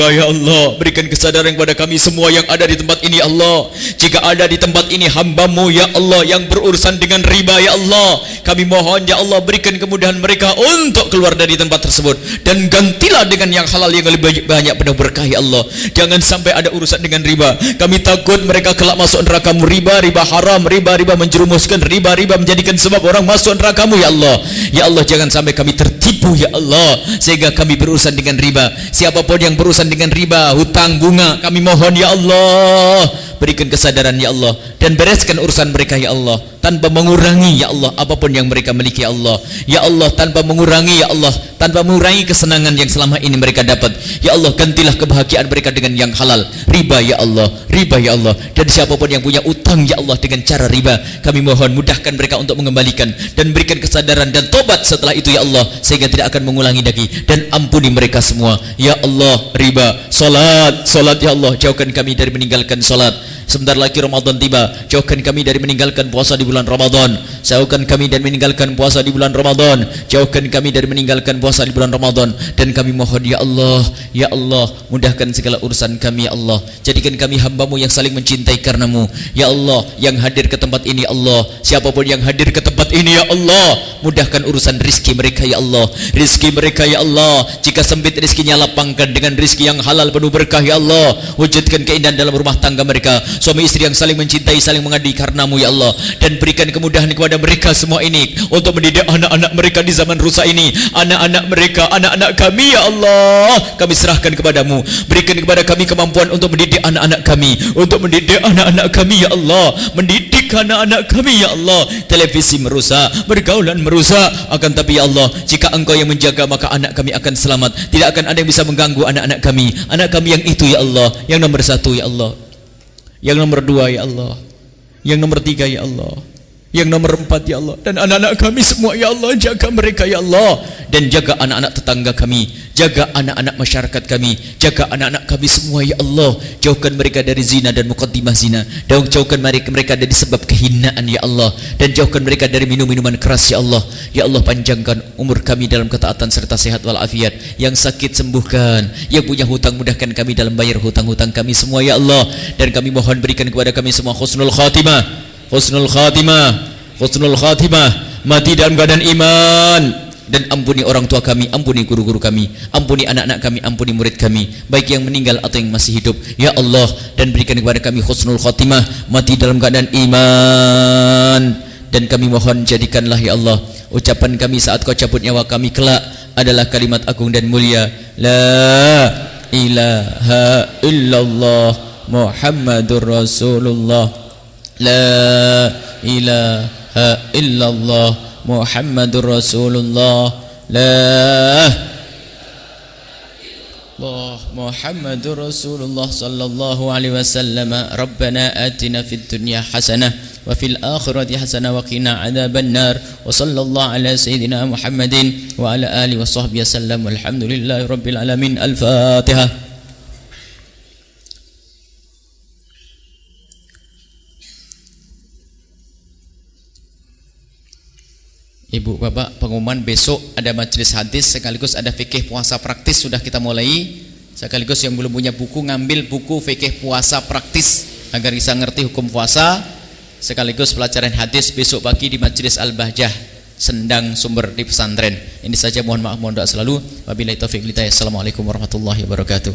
ya Allah. Berikan kesadaran kepada kami semua yang ada di tempat ini Allah. Jika ada di tempat ini hamba-Mu ya Allah yang berurusan dengan riba ya Allah, kami mohon ya Allah, berikan kemudahan mereka untuk keluar dari tempat tersebut, dan gantilah dengan yang halal yang lebih banyak penuh berkah ya Allah. Jangan sampai ada urusan dengan riba. Kami takut mereka kelak masuk neraka-Mu. Riba haram, riba menjerumuskan, riba menjadikan sebab orang masuk neraka-Mu ya Allah. Ya Allah, jangan sampai kami tertipu ya Allah sehingga kami berurusan dengan riba. Siapapun yang berurusan dengan riba, hutang bunga, kami mohon ya Allah, berikan kesadaran ya Allah, dan bereskan urusan mereka ya Allah, tanpa mengurangi ya Allah apapun yang mereka miliki ya Allah. Ya Allah, tanpa mengurangi ya Allah, tanpa mengurangi kesenangan yang selama ini mereka dapat ya Allah. Gantilah kebahagiaan mereka dengan yang halal. Riba ya Allah, riba ya Allah. Dan siapapun yang punya utang ya Allah dengan cara riba, kami mohon mudahkan mereka untuk mengembalikan, dan berikan kesadaran dan tobat setelah itu ya Allah, sehingga tidak akan mengulangi lagi. Dan ampuni mereka semua ya Allah. Riba, salat ya Allah, jauhkan kami dari meninggalkan salat. Sebentar lagi Ramadan tiba, jauhkan kami dari meninggalkan puasa di bulan Ramadan. Jauhkan kami dari meninggalkan puasa di bulan Ramadan. Jauhkan kami dari meninggalkan puasa di bulan Ramadan. Dan kami mohon ya Allah, ya Allah, mudahkan segala urusan kami ya Allah. Jadikan kami hamba-Mu yang saling mencintai karena-Mu ya Allah. Yang hadir ke tempat ini ya Allah, siapapun yang hadir ke tempat ini ya Allah, mudahkan urusan rizki mereka ya Allah. Rizki mereka ya Allah, jika sempit rizkinya lapangkan dengan rizki yang halal penuh berkah ya Allah. Wujudkan keindahan dalam rumah tangga mereka, suami istri yang saling mencintai, saling mengasihi karena-Mu ya Allah. Dan berikan kemudahan kepada mereka semua ini untuk mendidik anak-anak mereka di zaman rusak ini. Anak-anak mereka, anak-anak kami ya Allah, kami serahkan kepada-Mu. Berikan kepada kami kemampuan untuk mendidik anak-anak kami, untuk mendidik anak-anak kami ya Allah, mendidik anak-anak kami ya Allah. Televisi merusak, pergaulan merusak, akan tapi ya Allah, jika Engkau yang menjaga, maka anak kami akan selamat. Tidak akan ada yang bisa mengganggu anak-anak kami. Anak kami yang itu ya Allah, yang nomor 1 ya Allah, yang nomor 2 ya Allah, yang nomor 3 ya Allah, yang nomor 4 ya Allah. Dan anak-anak kami semua ya Allah, jaga mereka ya Allah. Dan jaga anak-anak tetangga kami, jaga anak-anak masyarakat kami, jaga anak-anak kami semua ya Allah. Jauhkan mereka dari zina dan mukaddimah zina, dan jauhkan mereka dari sebab kehinaan ya Allah. Dan jauhkan mereka dari minum-minuman keras ya Allah. Ya Allah, panjangkan umur kami dalam ketaatan serta sehat walafiat. Yang sakit sembuhkan, yang punya hutang mudahkan kami dalam bayar hutang-hutang kami semua ya Allah. Dan kami mohon berikan kepada kami semua husnul khatimah, husnul khatimah, husnul khatimah, mati dalam keadaan iman, dan ampuni orang tua kami, ampuni guru-guru kami, ampuni anak-anak kami, ampuni murid kami, baik yang meninggal atau yang masih hidup ya Allah, dan berikan kepada kami husnul khotimah, mati dalam keadaan iman. Dan kami mohon jadikanlah ya Allah ucapan kami saat kau cabut nyawa kami kelak adalah kalimat agung dan mulia, la ilaha illallah Muhammadur Rasulullah, la ilaha illallah Muhammadur Rasulullah, la Muhammadur Rasulullah sallallahu alaihi wasallam. Rabbana atina fid dunya hasanah wa fil akhirati hasanah wa qina adzabannar. Wa sallallahu ala sayyidina Muhammadin wa ala alihi wa sahbihi wasallam. Walhamdulillahi rabbil alamin. Al-Fatihah. Ibu bapak, pengumuman besok ada majelis hadis sekaligus ada fikih puasa praktis sudah kita mulai. Sekaligus yang belum punya buku ngambil buku fikih puasa praktis agar bisa ngerti hukum puasa. Sekaligus pelajaran hadis besok pagi di majelis Al-Bahjah Sendang Sumber di pesantren. Ini saja, mohon maaf, mohon doa selalu. Wabillahi taufiq wal hidayah. Assalamualaikum warahmatullahi wabarakatuh.